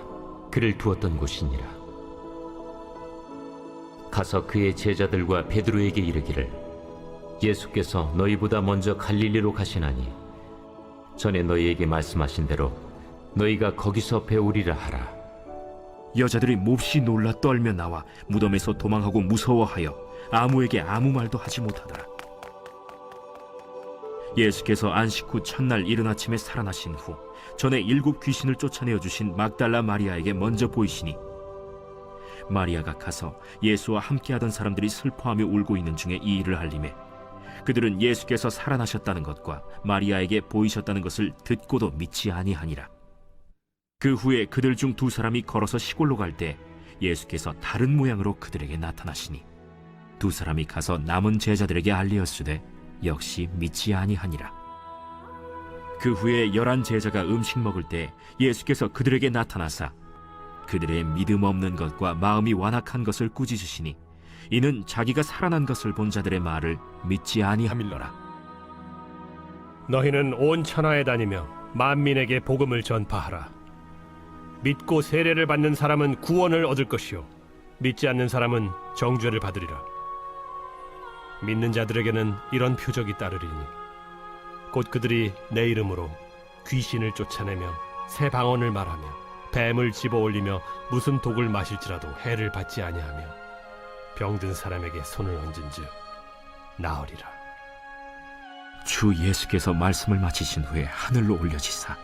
그를 두었던 곳이니라. 가서 그의 제자들과 베드로에게 이르기를 예수께서 너희보다 먼저 갈릴리로 가시나니 전에 너희에게 말씀하신 대로 너희가 거기서 배우리라 하라. 여자들이 몹시 놀라 떨며 나와 무덤에서 도망하고 무서워하여 아무에게 아무 말도 하지 못하더라. 예수께서 안식 후 첫날 이른 아침에 살아나신 후 전에 7 귀신을 쫓아내어 주신 막달라 마리아에게 먼저 보이시니 마리아가 가서 예수와 함께하던 사람들이 슬퍼하며 울고 있는 중에 이 일을 알림해 그들은 예수께서 살아나셨다는 것과 마리아에게 보이셨다는 것을 듣고도 믿지 아니하니라. 그 후에 그들 중 2 사람이 걸어서 시골로 갈 때 예수께서 다른 모양으로 그들에게 나타나시니 2 사람이 가서 남은 제자들에게 알리었으되 역시 믿지 아니하니라. 그 후에 11 제자가 음식 먹을 때 예수께서 그들에게 나타나사 그들의 믿음 없는 것과 마음이 완악한 것을 꾸짖으시니 이는 자기가 살아난 것을 본 자들의 말을 믿지 아니함일러라. 너희는 온 천하에 다니며 만민에게 복음을 전파하라. 믿고 세례를 받는 사람은 구원을 얻을 것이요 믿지 않는 사람은 정죄를 받으리라. 믿는 자들에게는 이런 표적이 따르리니 곧 그들이 내 이름으로 귀신을 쫓아내며 새 방언을 말하며 뱀을 집어올리며 무슨 독을 마실지라도 해를 받지 아니하며 병든 사람에게 손을 얹은즉 나으리라. 주 예수께서 말씀을 마치신 후에 하늘로 올려지사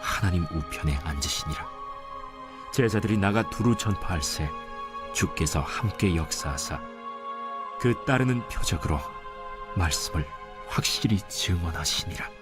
하나님 우편에 앉으시니라. 제자들이 나가 두루 전파할새 주께서 함께 역사하사 그 따르는 표적으로 말씀을 확실히 증언하시니라.